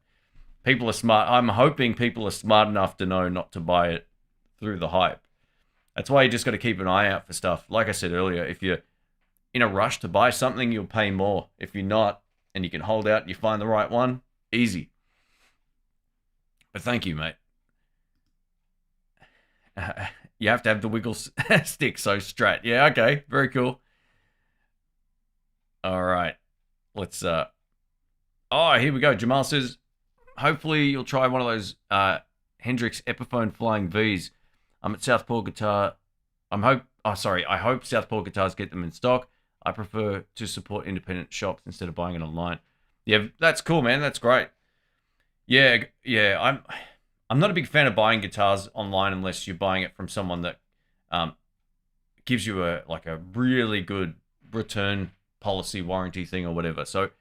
People are smart. I'm hoping people are smart enough to know not to buy it through the hype. That's why you just got to keep an eye out for stuff. Like I said earlier, if you're in a rush to buy something, you'll pay more. If you're not, and you can hold out and you find the right one, easy. But thank you, mate. You have to have the wiggle stick, so Strat. Yeah, okay. Very cool. All right. Let's... Oh, here we go. Jamal says, hopefully you'll try one of those Hendrix Epiphone Flying Vs. I'm at Southpaw Guitar. I hope Southpaw Guitars get them in stock. I prefer to support independent shops instead of buying it online. Yeah, that's cool, man. That's great. Yeah. I'm not a big fan of buying guitars online unless you're buying it from someone that gives you a really good return policy warranty thing or whatever. So,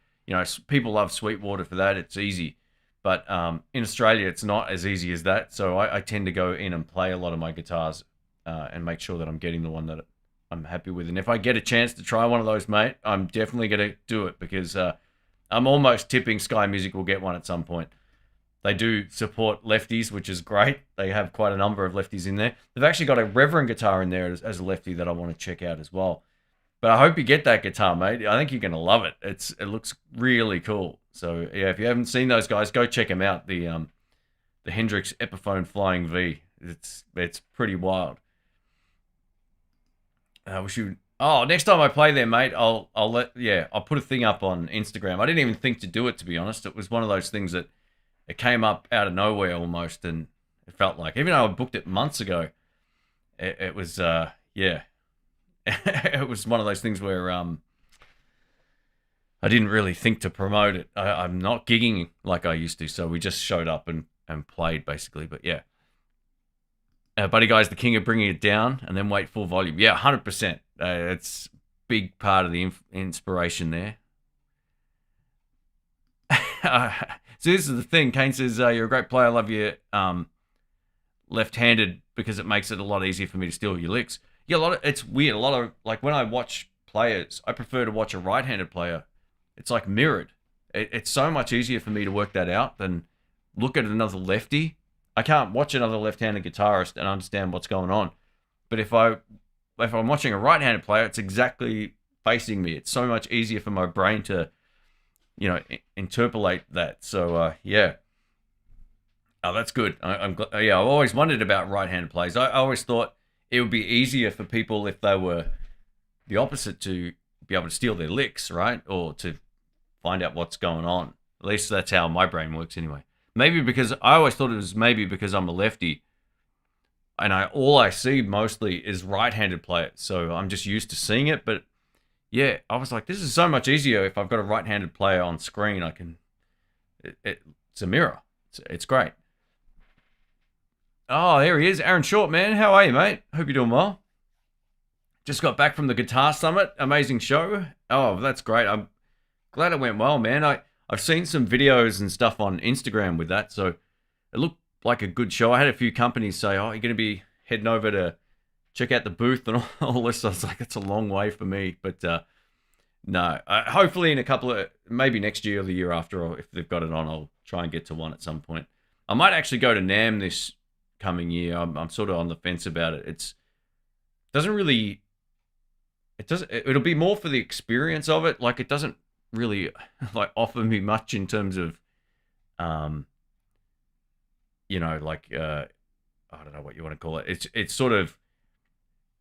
people love Sweetwater for that. It's easy. But in Australia, it's not as easy as that. So I tend to go in and play a lot of my guitars and make sure that I'm getting the one that I'm happy with. And if I get a chance to try one of those, mate, I'm definitely going to do it because I'm almost tipping Sky Music will get one at some point. They do support lefties, which is great. They have quite a number of lefties in there. They've actually got a Reverend guitar in there as a lefty that I want to check out as well. But I hope you get that guitar, mate. I think you're going to love it. It looks really cool. So, yeah, if you haven't seen those guys, go check them out. The Hendrix Epiphone Flying V. It's pretty wild. Next time I play there, mate, I'll put a thing up on Instagram. I didn't even think to do it, to be honest. It was one of those things that it came up out of nowhere almost, and it felt like, even though I booked it months ago, it was it was one of those things where I didn't really think to promote it. I'm not gigging like I used to, so we just showed up and played, basically. But yeah. Buddy Guy's the king of bringing it down and then wait full volume. Yeah, 100%. It's a big part of the inspiration there. So this is the thing. Kane says, you're a great player. I love you left-handed because it makes it a lot easier for me to steal your licks. Yeah, it's weird. A lot of, like, when I watch players, I prefer to watch a right-handed player. It's like mirrored. It's so much easier for me to work that out than look at another lefty. I can't watch another left-handed guitarist and understand what's going on. But if I'm watching a right-handed player, it's exactly facing me. It's so much easier for my brain to, interpolate that. So, yeah. Oh, that's good. I'm glad. Yeah, I've always wondered about right-handed players. I always thought it would be easier for people if they were the opposite to be able to steal their licks, right? Or to find out what's going on. At least that's how my brain works anyway. Maybe because I always thought it was maybe because I'm a lefty and all I see mostly is right-handed players. So I'm just used to seeing it. But yeah, I was like, this is so much easier if I've got a right-handed player on screen. It's a mirror. It's great. Oh, there he is. Aaron Short, man. How are you, mate? Hope you're doing well. Just got back from the Guitar Summit. Amazing show. Oh, that's great. I'm glad it went well, man. I've seen some videos and stuff on Instagram with that, so it looked like a good show. I had a few companies say, oh, you're going to be heading over to check out the booth and all this. I was like, it's a long way for me. But no, hopefully in a couple of, maybe next year or the year after, or if they've got it on, I'll try and get to one at some point. I might actually go to NAMM this coming year. I'm sort of on the fence about it. It'll be more for the experience of it. Like, it doesn't really offer me much in terms of I don't know what you want to call it. It's sort of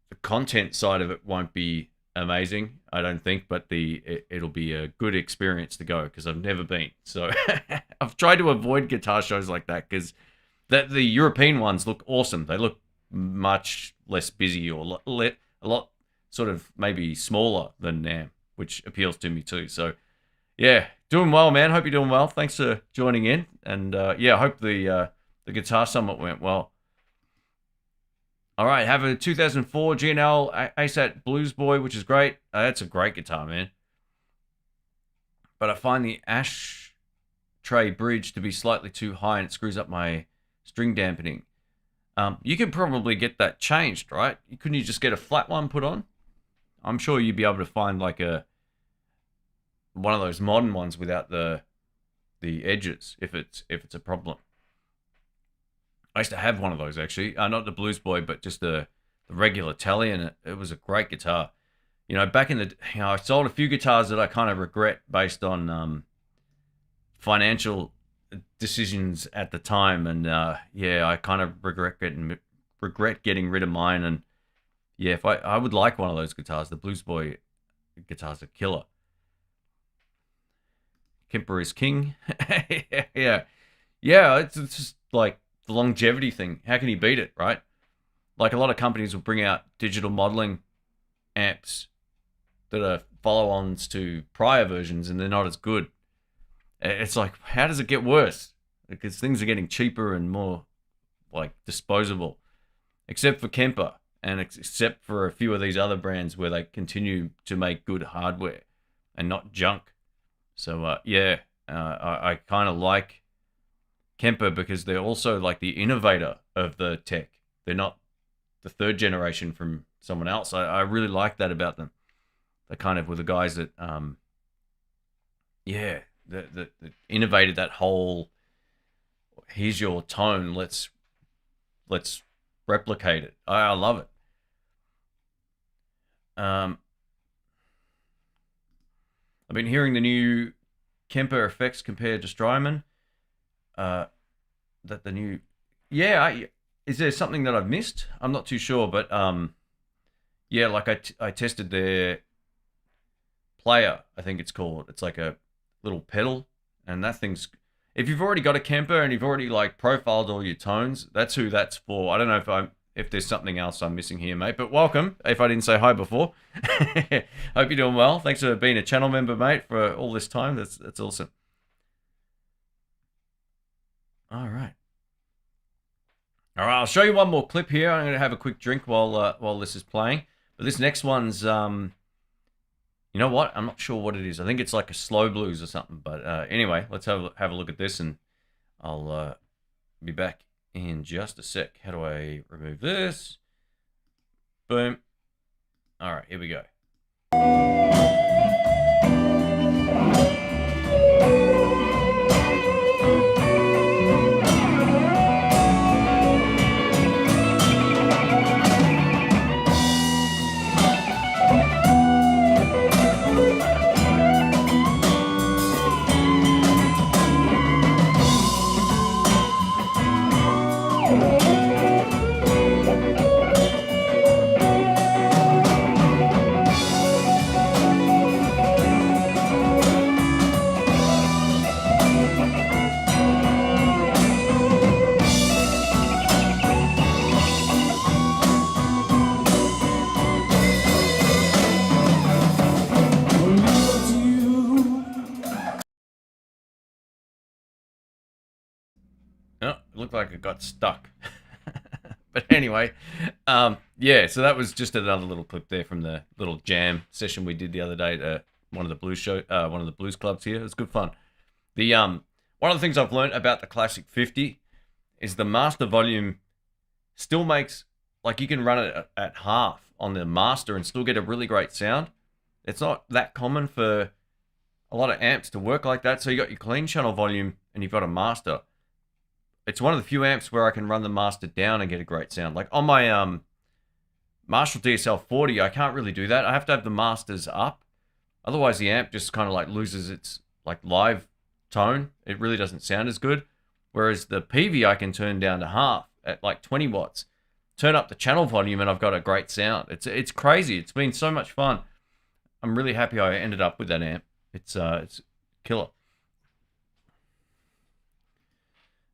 the content side of it won't be amazing, I don't think, but it'll be a good experience to go because I've never been. So I've tried to avoid guitar shows like that because the European ones look awesome. They look much less busy or a lot sort of maybe smaller than NAMM, which appeals to me too. So yeah, doing well, man. Hope you're doing well. Thanks for joining in, and yeah, I hope the Guitar Summit went well. All right, have a 2004 G&L ASAT Blues Boy, which is great. That's a great guitar, man. But I find the ashtray bridge to be slightly too high and it screws up my string dampening. You can probably get that changed, right? Couldn't you just get a flat one put on? I'm sure you'd be able to find like one of those modern ones without the edges if it's a problem. I used to have one of those actually, not the Blues Boy, but just the regular Tele, and it was a great guitar. You know, back in the, I sold a few guitars that I kind of regret based on financial decisions at the time, and yeah, I kind of regret getting rid of mine. And yeah, if I would like one of those guitars. The Blues Boy guitars are killer. Kemper is king. yeah, it's just like the longevity thing. How can you beat it, right? Like a lot of companies will bring out digital modeling amps that are follow-ons to prior versions, and they're not as good. It's like, how does it get worse? Because things are getting cheaper and more like disposable, except for Kemper and except for a few of these other brands where they continue to make good hardware and not junk. So yeah, I kind of like Kemper because they're also like the innovator of the tech. They're not the third generation from someone else. I really like that about them. They kind of were the guys that, yeah, that innovated that whole, here's your tone, let's replicate it. I love it. I've been hearing the new Kemper effects compared to Strymon. That the new, yeah. Is there something that I've missed? I'm not too sure, but yeah, like I tested their player, I think it's called. It's like a little pedal, and that thing's, if you've already got a Kemper and you've already like profiled all your tones, that's who that's for. I don't know if there's something else I'm missing here, mate, but welcome, if I didn't say hi before. Hope you're doing well. Thanks for being a channel member, mate, for all this time. That's awesome. All right, I'll show you one more clip here. I'm going to have a quick drink while this is playing. But this next one's, you know what? I'm not sure what it is. I think it's like a slow blues or something. But anyway, let's have a look at this, and I'll be back in just a sec. How do I remove this? Boom. All right, here we go. Looked like it got stuck. But anyway, yeah, so that was just another little clip there from the little jam session we did the other day at one of the blues clubs here. It was good fun. The one of the things I've learned about the Classic 50 is the master volume still makes, like, you can run it at half on the master and still get a really great sound. It's not that common for a lot of amps to work like that. So you got your clean channel volume and you've got a master. It's one of the few amps where I can run the master down and get a great sound. Like on my Marshall DSL40, I can't really do that. I have to have the masters up. Otherwise, the amp just kind of like loses its like live tone. It really doesn't sound as good. Whereas the Peavey, I can turn down to half at like 20 watts. Turn up the channel volume and I've got a great sound. It's crazy. It's been so much fun. I'm really happy I ended up with that amp. It's killer.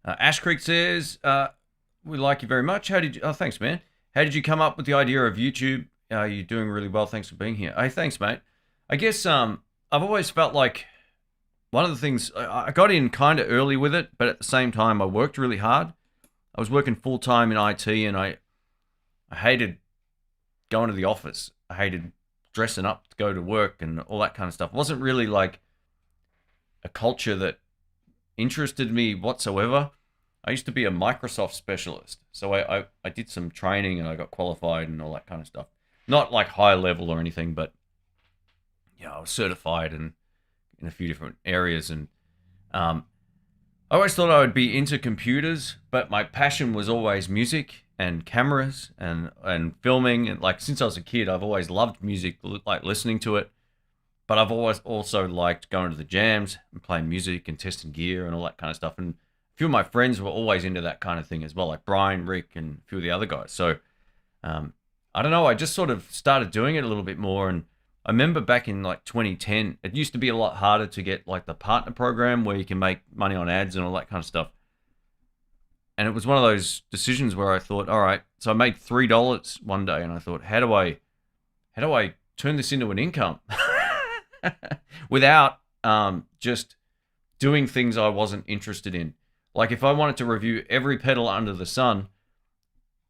Ash Creek says, we like you very much. How did you, oh, thanks, man. How did you come up with the idea of YouTube? You're doing really well. Thanks for being here. Hey, thanks, mate. I guess I've always felt like one of the things, I got in kind of early with it, but at the same time, I worked really hard. I was working full-time in IT, and I hated going to the office. I hated dressing up to go to work and all that kind of stuff. It wasn't really like a culture that interested me whatsoever. I used to be a Microsoft specialist. So I did some training and I got qualified and all that kind of stuff. Not like high level or anything, but yeah, I was certified in a few different areas. And I always thought I would be into computers, but my passion was always music and cameras and filming. And like since I was a kid, I've always loved music, like listening to it. But I've always also liked going to the jams and playing music and testing gear and all that kind of stuff. And a few of my friends were always into that kind of thing as well, like Brian, Rick, and a few of the other guys. So I don't know, I just sort of started doing it a little bit more. And I remember back in like 2010, it used to be a lot harder to get like the partner program where you can make money on ads and all that kind of stuff. And it was one of those decisions where I thought, all right, so I made $3 one day, and I thought, how do I turn this into an income without just doing things I wasn't interested in? Like if I wanted to review every pedal under the sun,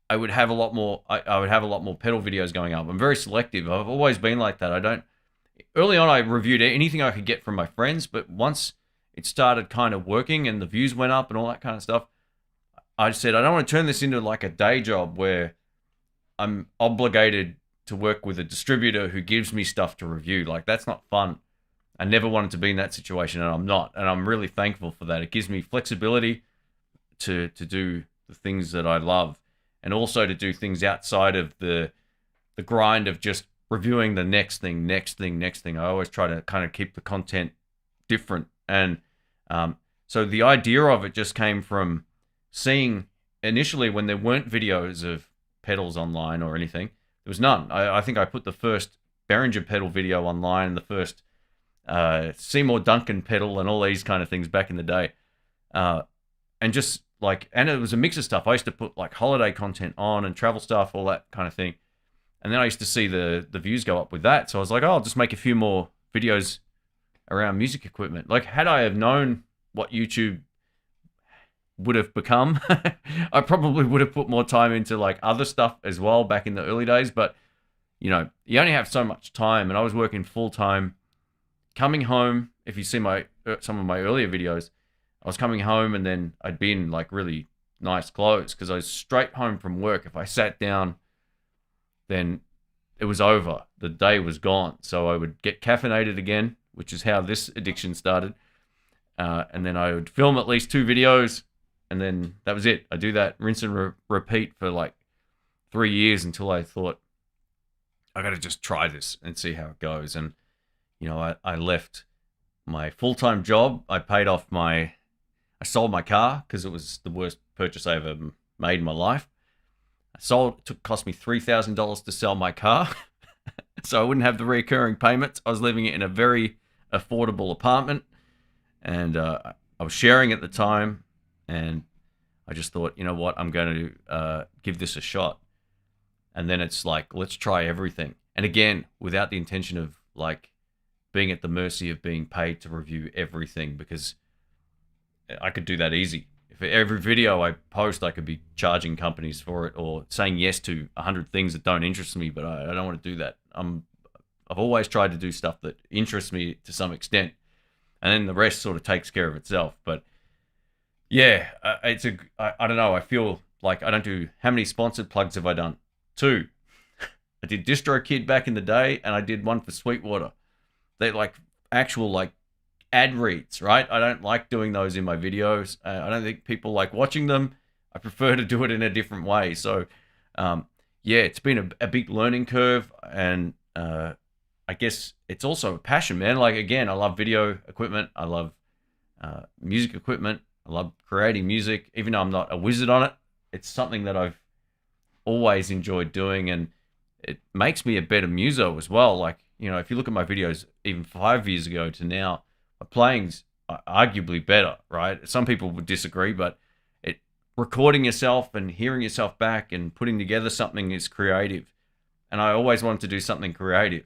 I would have a lot more. I would have a lot more pedal videos going up. I'm very selective. I've always been like that. Early on, I reviewed anything I could get from my friends, but once it started kind of working and the views went up and all that kind of stuff, I said, I don't want to turn this into like a day job where I'm obligated to work with a distributor who gives me stuff to review. Like, that's not fun. I never wanted to be in that situation, and I'm not. And I'm really thankful for that. It gives me flexibility to do the things that I love, and also to do things outside of the grind of just reviewing the next thing. I always try to kind of keep the content different. And so the idea of it just came from seeing initially when there weren't videos of pedals online or anything. There was none. I think I put the first Behringer pedal video online, the first Seymour Duncan pedal, and all these kind of things back in the day. And just like, and it was a mix of stuff. I used to put like holiday content on and travel stuff, all that kind of thing. And then I used to see the views go up with that. So I was like, oh, I'll just make a few more videos around music equipment. Like, had I have known what YouTube would have become, I probably would have put more time into like other stuff as well back in the early days. But you know, you only have so much time, and I was working full time, coming home. If you see some of my earlier videos, I was coming home and then I'd be in like really nice clothes because I was straight home from work. If I sat down, then it was over. The day was gone. So I would get caffeinated again, which is how this addiction started. And then I would film at least 2 videos, and then that was it. I do that, rinse and repeat for like 3 years until I thought, I got to just try this and see how it goes. And, you know, I left my full-time job. I I sold my car because it was the worst purchase I ever made in my life. It cost me $3,000 to sell my car. So I wouldn't have the recurring payments. I was living in a very affordable apartment, and I was sharing at the time. And I just thought, you know what, I'm going to give this a shot. And then it's like, let's try everything. And again, without the intention of like being at the mercy of being paid to review everything, because I could do that easy. If every video I post, I could be charging companies for it or saying yes to 100 things that don't interest me, but I don't want to do that. I've always tried to do stuff that interests me to some extent, and then the rest sort of takes care of itself. But yeah, I don't know. I feel like I don't do, how many sponsored plugs have I done? 2. I did DistroKid back in the day, and I did one for Sweetwater. They're like actual like ad reads, right? I don't like doing those in my videos. I don't think people like watching them. I prefer to do it in a different way. So yeah, it's been a big learning curve, and I guess it's also a passion, man. Like, again, I love video equipment. I love music equipment. I love creating music, even though I'm not a wizard on it. It's something that I've always enjoyed doing, and it makes me a better muso as well. Like, you know, if you look at my videos even 5 years ago to now, my playing's arguably better, right? Some people would disagree, but recording yourself and hearing yourself back and putting together something is creative. And I always wanted to do something creative.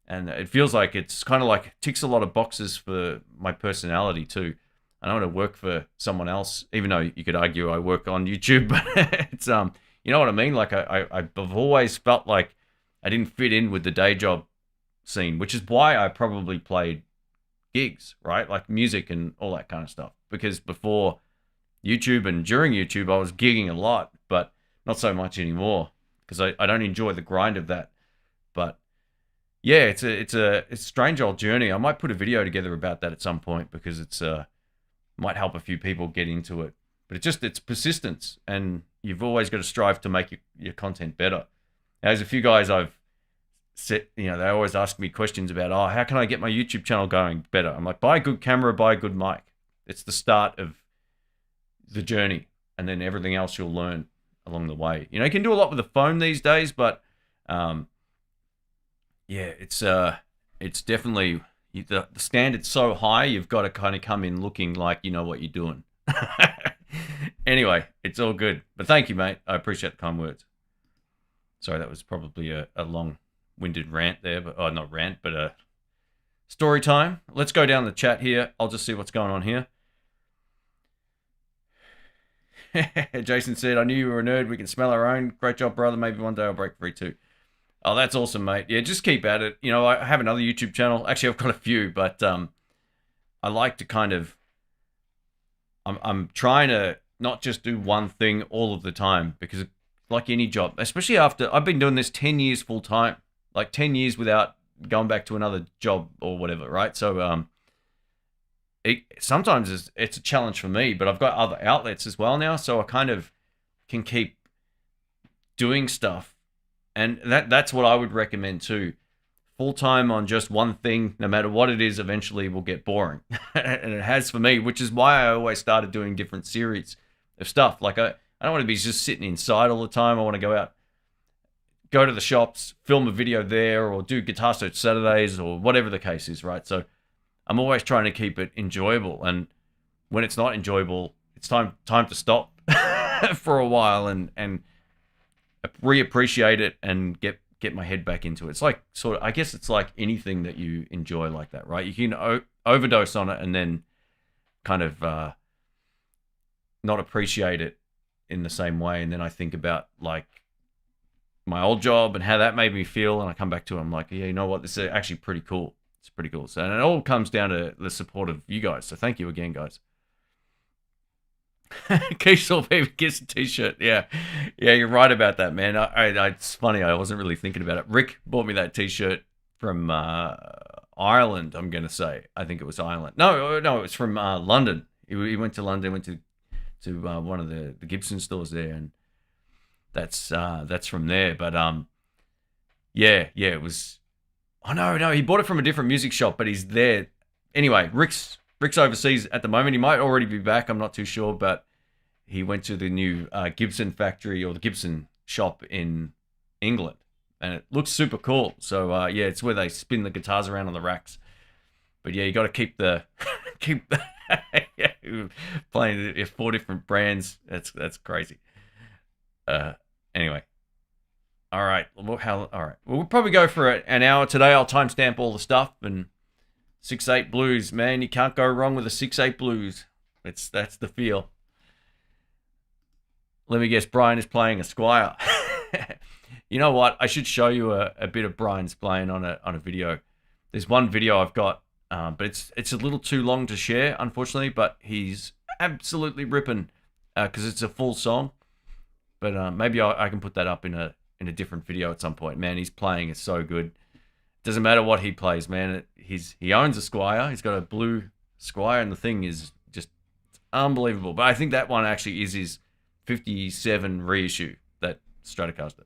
And it feels like it's kind of like ticks a lot of boxes for my personality too. I don't want to work for someone else, even though you could argue I work on YouTube, but it's, you know what I mean? Like I've always felt like I didn't fit in with the day job scene, which is why I probably played gigs, right? Like music and all that kind of stuff. Because before YouTube and during YouTube, I was gigging a lot, but not so much anymore because I don't enjoy the grind of that. But yeah, it's a strange old journey. I might put a video together about that at some point because it's might help a few people get into it. But it's persistence, and you've always got to strive to make your content better. Now, there's a few guys I've set, you know, they always ask me questions about, oh, how can I get my YouTube channel going better? I'm like, buy a good camera, buy a good mic. It's the start of the journey, and then everything else you'll learn along the way. You know, you can do a lot with the phone these days, but yeah, it's definitely the standard's so high, you've got to kind of come in looking like you know what you're doing. Anyway, it's all good. But thank you, mate. I appreciate the kind words. Sorry, that was probably a long-winded rant there, but not rant, but story time. Let's go down the chat here. I'll just see what's going on here. Jason said, I knew you were a nerd. We can smell our own. Great job, brother. Maybe one day I'll break free too. Oh, that's awesome, mate. Yeah, just keep at it. You know, I have another YouTube channel. Actually, I've got a few, but I like to kind of, I'm trying to not just do one thing all of the time, because like any job, especially after I've been doing this 10 years full time, like 10 years without going back to another job or whatever, right? So sometimes it's a challenge for me, but I've got other outlets as well now, so I kind of can keep doing stuff. And that's what I would recommend too. Full-time on just one thing, no matter what it is, eventually will get boring. And it has for me, which is why I always started doing different series of stuff. Like I don't want to be just sitting inside all the time. I want to go out, go to the shops, film a video there, or do Guitar Search Saturdays, or whatever the case is, right? So I'm always trying to keep it enjoyable. And when it's not enjoyable, it's time to stop for a while and reappreciate it and get my head back into it. It's like I guess it's like anything that you enjoy like that, right? You can overdose on it and then kind of not appreciate it in the same way. And then I think about like my old job and how that made me feel, and I come back to it, I'm like, yeah, you know what? This is actually pretty cool. It's pretty cool. So, and it all comes down to the support of you guys. So thank you again, guys. Keyshaw Baby gets a t-shirt. Yeah, you're right about that, man. It's funny. I wasn't really thinking about it. Rick bought me that t-shirt from Ireland, I'm going to say. I think it was Ireland. No, it was from London. He went to London, went to one of the Gibson stores there, and that's from there. But yeah, it was. Oh no, he bought it from a different music shop, but he's there anyway. Rick's overseas at the moment. He might already be back. I'm not too sure, but he went to the new Gibson factory, or the Gibson shop in England, and it looks super cool. So yeah, it's where they spin the guitars around on the racks. But yeah, you got to keep the yeah, playing 4 different brands. That's crazy. Anyway. All right. All right. We'll probably go for an hour today. I'll timestamp all the stuff, and 6/8 blues, man. You can't go wrong with a 6/8 blues. That's the feel. Let me guess. Brian is playing a Squire. You know what? I should show you a bit of Brian's playing on a video. There's one video I've got, but it's a little too long to share, unfortunately. But he's absolutely ripping because it's a full song. But maybe I can put that up in a different video at some point. Man, his playing is so good. Doesn't matter what he plays, man. He owns a Squire. He's got a blue Squire, and the thing is just unbelievable. But I think that one actually is his 57 reissue, that Stratocaster.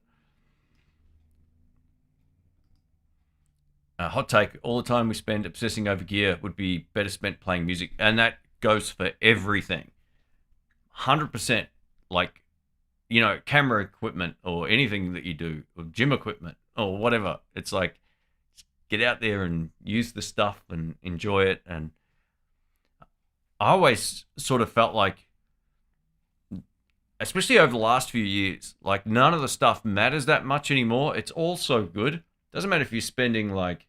Hot take, all the time we spend obsessing over gear would be better spent playing music. And that goes for everything. 100%. Like, you know, camera equipment or anything that you do, or gym equipment or whatever. It's like, get out there and use the stuff and enjoy it. And I always sort of felt like, especially over the last few years, like none of the stuff matters that much anymore. It's all so good. Doesn't matter if you're spending like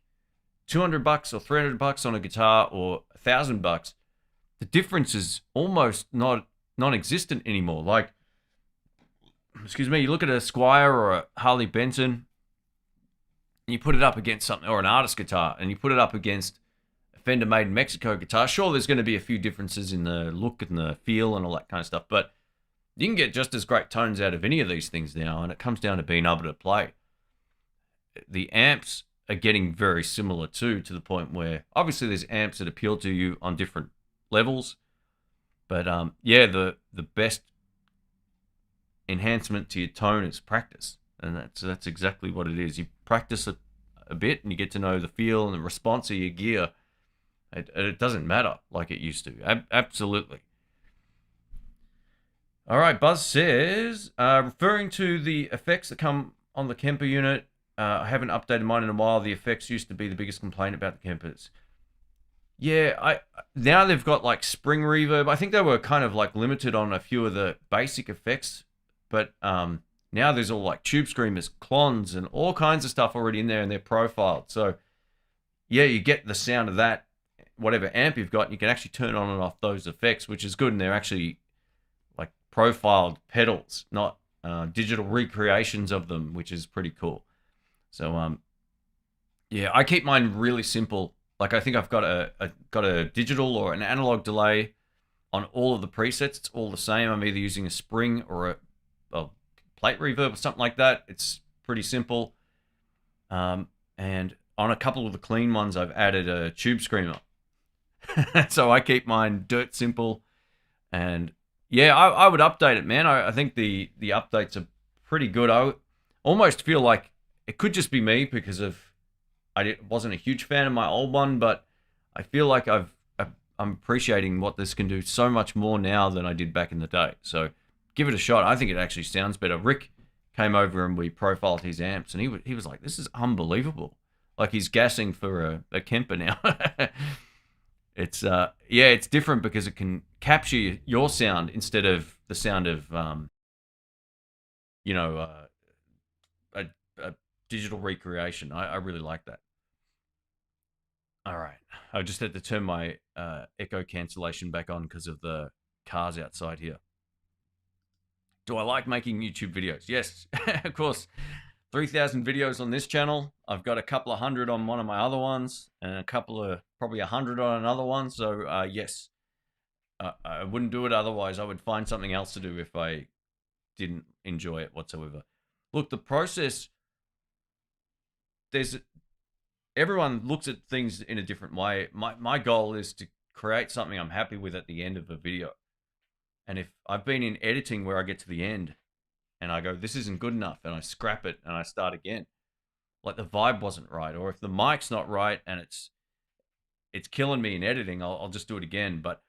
$200 or $300 on a guitar or $1,000. The difference is almost non-existent anymore. Like, excuse me, you look at a Squier or a Harley Benson, and you put it up against something, or an artist guitar, and you put it up against a Fender made in Mexico guitar. Sure, there's going to be a few differences in the look and the feel and all that kind of stuff, but you can get just as great tones out of any of these things now, and it comes down to being able to play. The amps are getting very similar too, to the point where obviously there's amps that appeal to you on different levels, but yeah, the best enhancement to your tone is practice, and that's exactly what it is. You practice a bit, and you get to know the feel and the response of your gear. It doesn't matter like it used to. Absolutely. All right, Buzz says, referring to the effects that come on the Kemper unit, I haven't updated mine in a while. The effects used to be the biggest complaint about the Kempers. Yeah, now they've got like spring reverb. I think they were kind of like limited on a few of the basic effects, but now there's all like tube screamers, clones, and all kinds of stuff already in there, and they're profiled. So yeah, you get the sound of that, whatever amp you've got, and you can actually turn on and off those effects, which is good, and they're actually like profiled pedals, not digital recreations of them, which is pretty cool. So yeah, I keep mine really simple. Like I think I've got a digital or an analog delay on all of the presets. It's all the same. I'm either using a spring or a plate reverb or something like that. It's pretty simple. And on a couple of the clean ones, I've added a tube screamer. So I keep mine dirt simple. And yeah, I would update it, man. I think the updates are pretty good. I almost feel like it could just be me because I wasn't a huge fan of my old one, but I feel like I'm appreciating what this can do so much more now than I did back in the day. So give it a shot. I think it actually sounds better. Rick came over and we profiled his amps, and he was like, "This is unbelievable!" Like he's gassing for a Kemper now. It's yeah, it's different because it can capture your sound instead of the sound of you know, a digital recreation. I really like that. All right, I just had to turn my echo cancellation back on because of the cars outside here. Do I like making YouTube videos? Yes, of course. 3,000 videos on this channel. I've got a couple of hundred on one of my other ones, and a couple of probably 100 on another one. So yes, I wouldn't do it otherwise. I would find something else to do if I didn't enjoy it whatsoever. Look, the process, everyone looks at things in a different way. My goal is to create something I'm happy with at the end of a video. And if I've been in editing where I get to the end and I go, this isn't good enough, and I scrap it and I start again, like the vibe wasn't right, or if the mic's not right and it's killing me in editing, I'll just do it again. But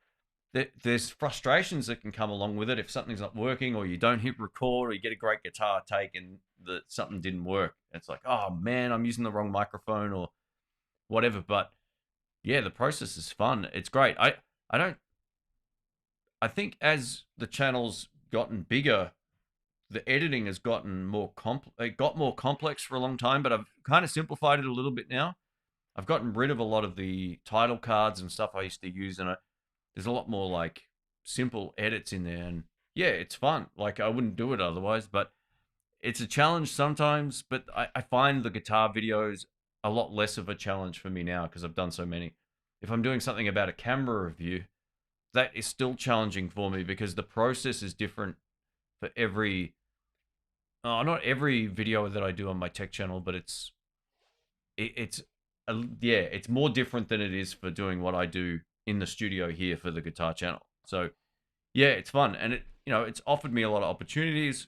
there's frustrations that can come along with it if something's not working, or you don't hit record, or you get a great guitar take and something didn't work. It's like, oh man, I'm using the wrong microphone or whatever. But yeah, the process is fun. It's great. I think as the channel's gotten bigger, the editing has gotten more it got more complex for a long time, but I've kind of simplified it a little bit now. I've gotten rid of a lot of the title cards and stuff I used to use, and there's a lot more like simple edits in there. And yeah, it's fun. Like I wouldn't do it otherwise, but it's a challenge sometimes. But I find the guitar videos a lot less of a challenge for me now because I've done so many. If I'm doing something about a camera review, that is still challenging for me because the process is different for every, not every video that I do on my tech channel, but it's more different than it is for doing what I do in the studio here for the guitar channel. So yeah, it's fun, and it's offered me a lot of opportunities.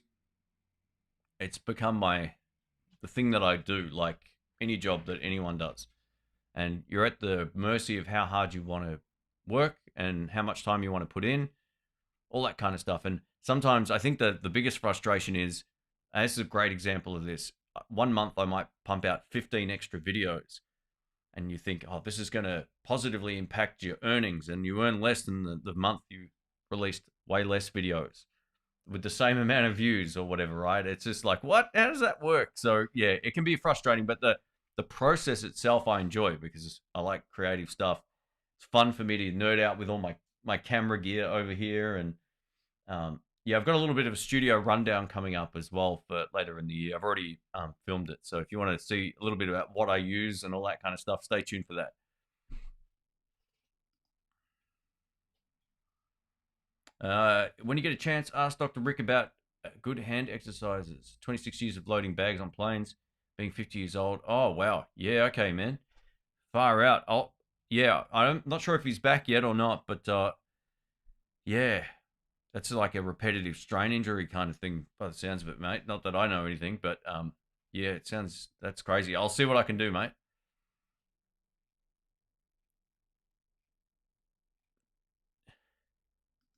It's become the thing that I do, like any job that anyone does. And you're at the mercy of how hard you want to work and how much time you want to put in, all that kind of stuff. And sometimes I think that the biggest frustration is, and this is a great example of this, 1 month I might pump out 15 extra videos, and you think, oh, this is going to positively impact your earnings, and you earn less than the month you released way less videos with the same amount of views or whatever, right? It's just like, what? How does that work? So yeah, it can be frustrating, but the process itself I enjoy because I like creative stuff. It's fun for me to nerd out with all my camera gear over here, and yeah, I've got a little bit of a studio rundown coming up as well for later in the year. I've already filmed it, so if you want to see a little bit about what I use and all that kind of stuff, stay tuned for that. When you get a chance, ask Dr. Rick about good hand exercises. 26 years of loading bags on planes, being 50 years old. Oh, wow. Yeah, okay, man. Far out. Oh, yeah, I'm not sure if he's back yet or not, but yeah, that's like a repetitive strain injury kind of thing by the sounds of it, mate. Not that I know anything, but yeah, that's crazy. I'll see what I can do, mate.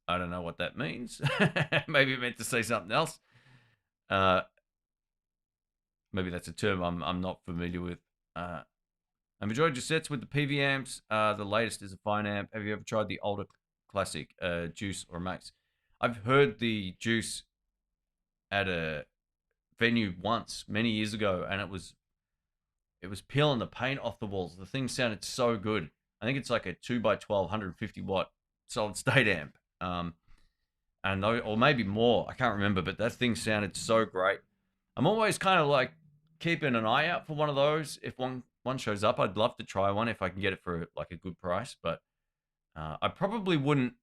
I don't know what that means. Maybe it meant to say something else. Maybe that's a term I'm not familiar with. I've enjoyed your sets with the Peavey amps. The latest is a fine amp. Have you ever tried the older classic, Deuce or Mace? I've heard the Deuce at a venue once, many years ago, and it was peeling the paint off the walls. The thing sounded so good. I think it's like a 2x12 150-watt solid state amp. And or maybe more. I can't remember, but that thing sounded so great. I'm always kind of like keeping an eye out for one of those. If one shows up, I'd love to try one if I can get it for like a good price. But I probably wouldn't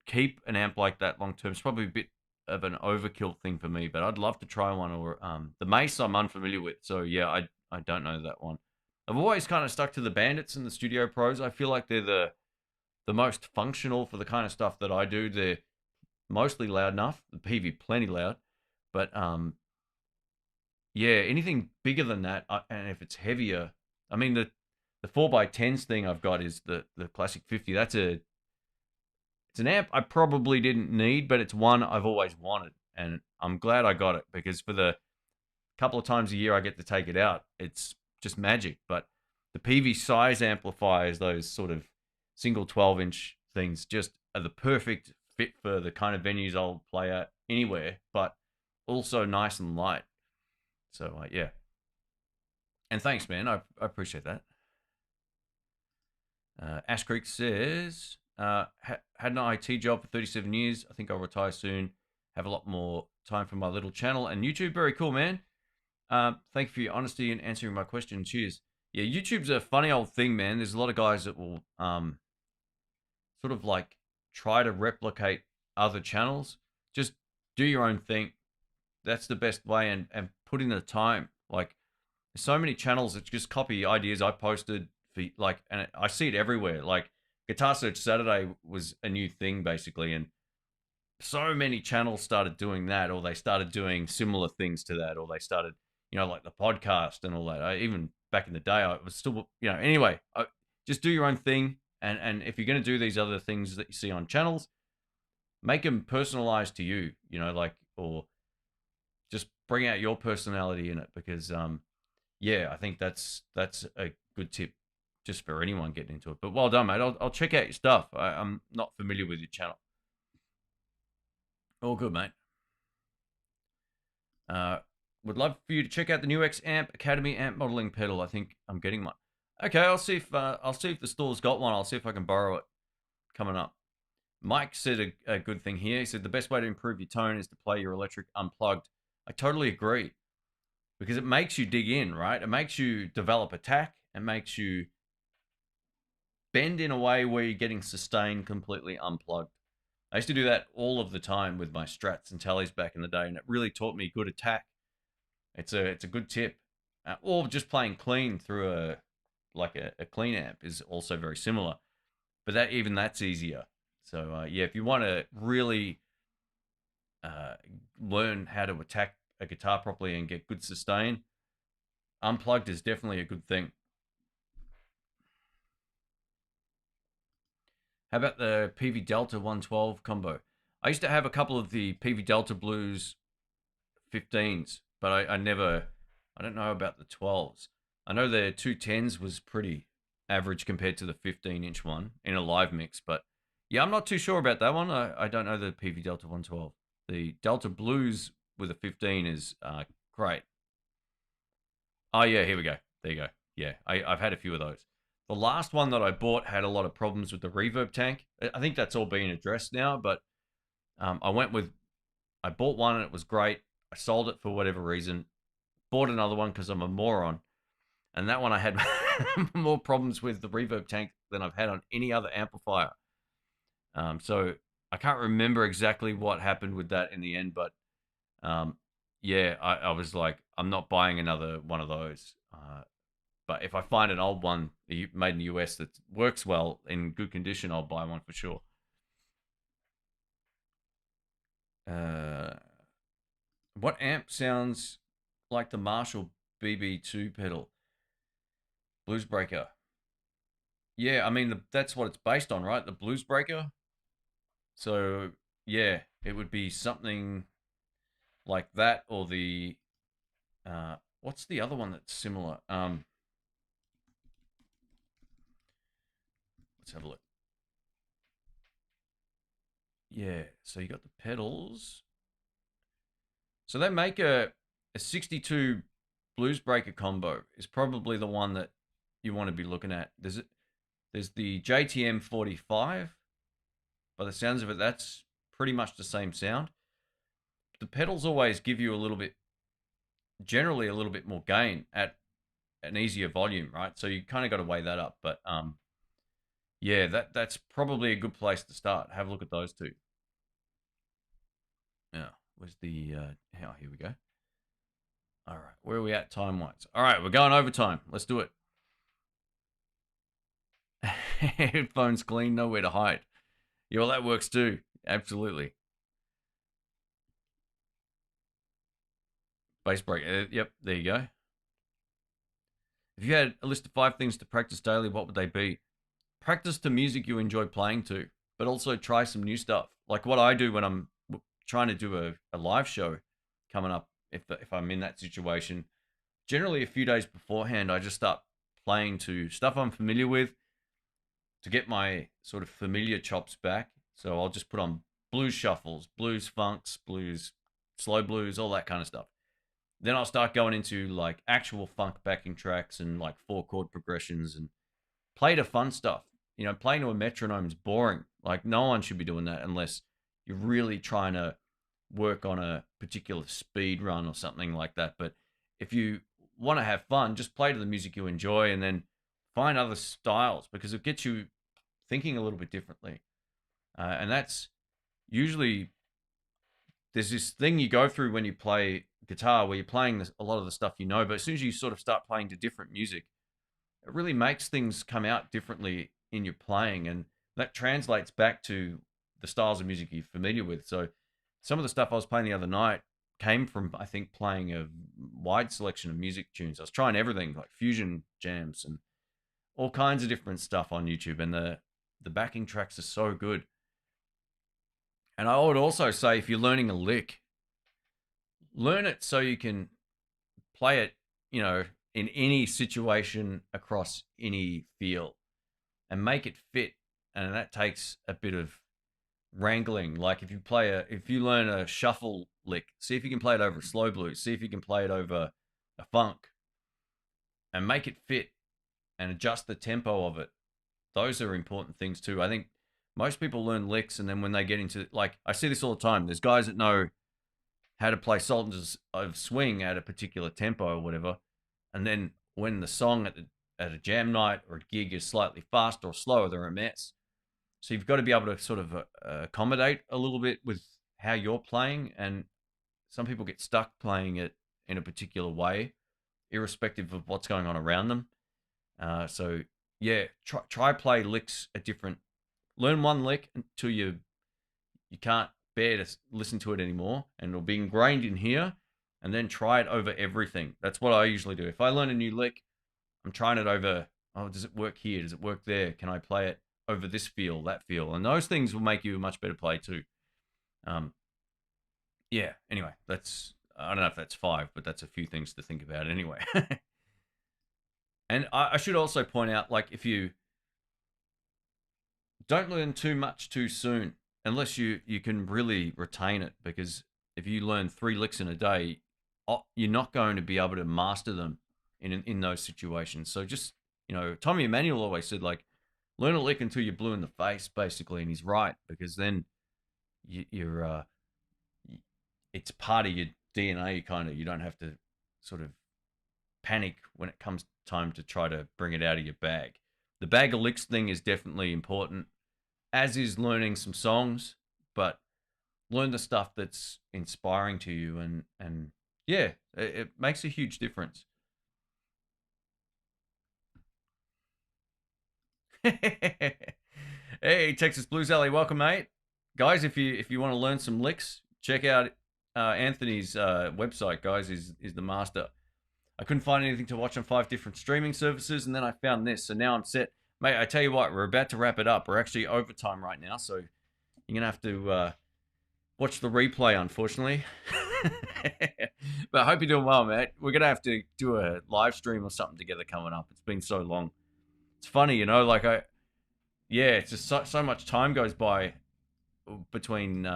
keep an amp like that long term. It's probably a bit of an overkill thing for me, but I'd love to try one. Or the Mace I'm unfamiliar with, so yeah, I don't know that one. I've always kind of stuck to the Bandits and the Studio Pros. I feel like they're the most functional for the kind of stuff that I do. They're mostly loud enough. The Peavey plenty loud, but yeah, anything bigger than that, and if it's heavier, I mean the 4x10s thing I've got is the Classic 50. It's an amp I probably didn't need, but it's one I've always wanted, and I'm glad I got it because for the couple of times a year I get to take it out, it's just magic. But the Peavey size amplifiers, those sort of single 12-inch things, just are the perfect fit for the kind of venues I'll play at anywhere, but also nice and light. So yeah, and thanks, man. I appreciate that. Ash Creek says, had an IT job for 37 years. I think I'll retire soon. Have a lot more time for my little channel and YouTube. Very cool, man. Thank you for your honesty and answering my question. Cheers. Yeah, YouTube's a funny old thing, man. There's a lot of guys that will sort of like try to replicate other channels. Just do your own thing. That's the best way, and put in the time. Like, there's so many channels that just copy ideas I posted for, like, and I see it everywhere. Like, Guitar Search Saturday was a new thing basically, and so many channels started doing that, or they started doing similar things to that, or they started, like the podcast and all that. Even back in the day, I was still, anyway, just do your own thing. And if you're going to do these other things that you see on channels, make them personalized to you, or just bring out your personality in it, because, yeah, I think that's a good tip just for anyone getting into it. But well done, mate. I'll check out your stuff. I'm not familiar with your channel. All good, mate. Would love for you to check out the new X Amp Academy amp modeling pedal. I think I'm getting one. Okay, I'll see if the store's got one. I'll see if I can borrow it coming up. Mike said a good thing here. He said the best way to improve your tone is to play your electric unplugged. I totally agree, because it makes you dig in, right? It makes you develop attack. It makes you bend in a way where you're getting sustain completely unplugged. I used to do that all of the time with my Strats and Teles back in the day, and it really taught me good attack. It's a good tip. Or just playing clean through a clean amp is also very similar, but that's easier. So yeah, if you want to really learn how to attack a guitar properly and get good sustain, unplugged is definitely a good thing. How about the Peavey Delta 112 combo? I used to have a couple of the Peavey Delta Blues 15s, but I don't know about the 12s. I know the 210s was pretty average compared to the 15-inch one in a live mix, but yeah, I'm not too sure about that one. I don't know the Peavey Delta 112. The Delta Blues with a 15 is great. Oh yeah, here we go. There you go. Yeah, I've had a few of those. The last one that I bought had a lot of problems with the reverb tank. I think that's all being addressed now, but I bought one and it was great. I sold it for whatever reason. Bought another one because I'm a moron. And that one I had more problems with the reverb tank than I've had on any other amplifier. So I can't remember exactly what happened with that in the end, but yeah, I was like, I'm not buying another one of those. But if I find an old one made in the US that works well in good condition, I'll buy one for sure. What amp sounds like the Marshall BB2 pedal? Blues Breaker. Yeah, I mean, that's what it's based on, right? The Blues Breaker. So, yeah, it would be something like that or the... what's the other one that's similar? Let's have a look. Yeah, so you got the pedals. So they make a 62 Blues Breaker combo is probably the one that you want to be looking at. There's the JTM 45. By the sounds of it, that's pretty much the same sound. The pedals always give you generally a little bit more gain at an easier volume, right? So you kind of got to weigh that up. But yeah, that's probably a good place to start. Have a look at those two. Yeah, where's the here we go. All right, where are we at time-wise? All right, we're going overtime. Let's do it. Headphones clean, nowhere to hide. Yeah, well, that works too. Absolutely. Bass break. Yep, there you go. If you had a list of 5 things to practice daily, what would they be? Practice to music you enjoy playing to, but also try some new stuff. Like what I do when I'm trying to do a live show coming up, if I'm in that situation, generally a few days beforehand, I just start playing to stuff I'm familiar with to get my sort of familiar chops back. So I'll just put on blues shuffles, blues funks, blues, slow blues, all that kind of stuff. Then I'll start going into like actual funk backing tracks and like 4-chord progressions and play to fun stuff. You know, playing to a metronome is boring. Like no one should be doing that unless you're really trying to work on a particular speed run or something like that. But if you want to have fun, just play to the music you enjoy and then find other styles because it gets you thinking a little bit differently. And that's usually, there's this thing you go through when you play guitar where you're playing a lot of the stuff you know, but as soon as you sort of start playing to different music, it really makes things come out differently in your playing, and that translates back to the styles of music you're familiar with. So some of the stuff I was playing the other night came from, I think, playing a wide selection of music tunes. I was trying everything, like fusion jams and all kinds of different stuff on YouTube, and the backing tracks are so good. And I would also say if you're learning a lick, learn it so you can play it, you know, in any situation across any feel and make it fit. And that takes a bit of wrangling. Like if you learn a shuffle lick, see if you can play it over a slow blues, see if you can play it over a funk and make it fit and adjust the tempo of it. Those are important things too. I think most people learn licks and then when they get into, like, I see this all the time. There's guys that know how to play Sultans of Swing at a particular tempo or whatever. And then when the song at a jam night or a gig is slightly faster or slower, they're a mess. So you've got to be able to sort of accommodate a little bit with how you're playing. And some people get stuck playing it in a particular way, irrespective of what's going on around them. So yeah, try play licks at different. Learn one lick until you can't bear to listen to it anymore, and it'll be ingrained in here. And then try it over everything. That's what I usually do. If I learn a new lick, I'm trying it over. Oh, does it work here? Does it work there? Can I play it over this feel, that feel? And those things will make you a much better player too. Yeah. Anyway, I don't know if that's 5, but that's a few things to think about anyway. And I should also point out, like, if you don't learn too much too soon, unless you can really retain it, because if you learn 3 licks in a day, you're not going to be able to master them in those situations. So just, you know, Tommy Emmanuel always said, like, learn a lick until you're blue in the face, basically, and he's right, because then you're it's part of your DNA, kind of. You don't have to sort of panic when it comes time to try to bring it out of your bag. The bag of licks thing is definitely important, as is learning some songs, but learn the stuff that's inspiring to you, and yeah, it makes a huge difference. Hey, Texas Blues Alley, welcome, mate. Guys, if you want to learn some licks, check out Anthony's website. Guys, is the master. I couldn't find anything to watch on 5 different streaming services, and then I found this, so now I'm set. Mate, I tell you what, we're about to wrap it up. We're actually overtime right now, so you're going to have to watch the replay, unfortunately. But I hope you're doing well, mate. We're going to have to do a live stream or something together coming up. It's been so long. It's funny, you know, like it's just so much time goes by between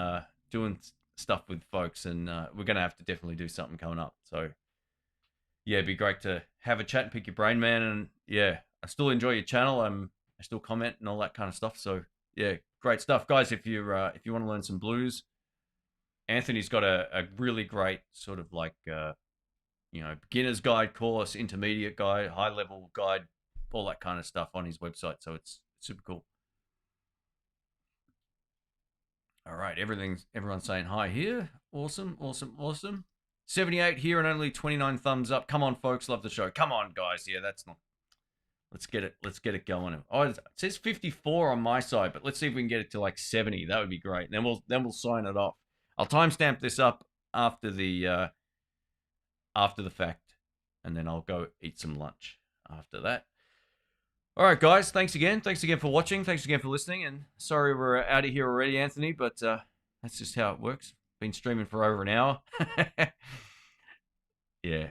doing stuff with folks, and we're going to have to definitely do something coming up. So, yeah, it'd be great to have a chat and pick your brain, man. And yeah, I still enjoy your channel. I still comment and all that kind of stuff. So yeah, great stuff, guys. If you want to learn some blues, Anthony's got a really great sort of like beginner's guide course, intermediate guide, high level guide, all that kind of stuff on his website. So it's super cool. All right, everyone's saying hi here. Awesome, awesome, awesome. 78 here and only 29 thumbs up. Come on, folks, love the show. Come on, guys. Yeah, that's not. Let's get it going. Oh, it says 54 on my side, but let's see if we can get it to like 70. That would be great. Then we'll sign it off. I'll timestamp this up after the fact, and then I'll go eat some lunch after that. All right, guys. Thanks again. Thanks again for watching. Thanks again for listening. And sorry we're out of here already, Anthony, but that's just how it works. Been streaming for over an hour. Yeah,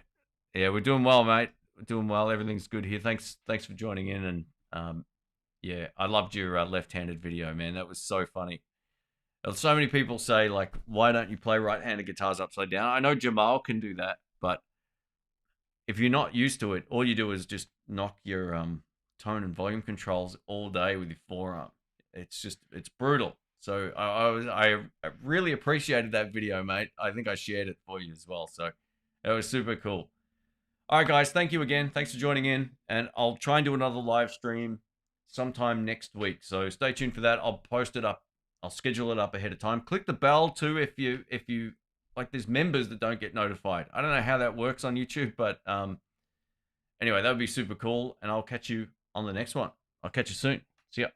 we're doing well, mate. We're doing well. Everything's good here. Thanks for joining in. And yeah, I loved your left-handed video, man. That was so funny. So many people say, like, why don't you play right-handed guitars upside down? I know Jamal can do that, but if you're not used to it, all you do is just knock your tone and volume controls all day with your forearm. It's brutal. So I really appreciated that video, mate. I think I shared it for you as well. So it was super cool. All right, guys. Thank you again. Thanks for joining in. And I'll try and do another live stream sometime next week. So stay tuned for that. I'll post it up. I'll schedule it up ahead of time. Click the bell too if you like. There's members that don't get notified. I don't know how that works on YouTube, but anyway, that would be super cool. And I'll catch you on the next one. I'll catch you soon. See ya.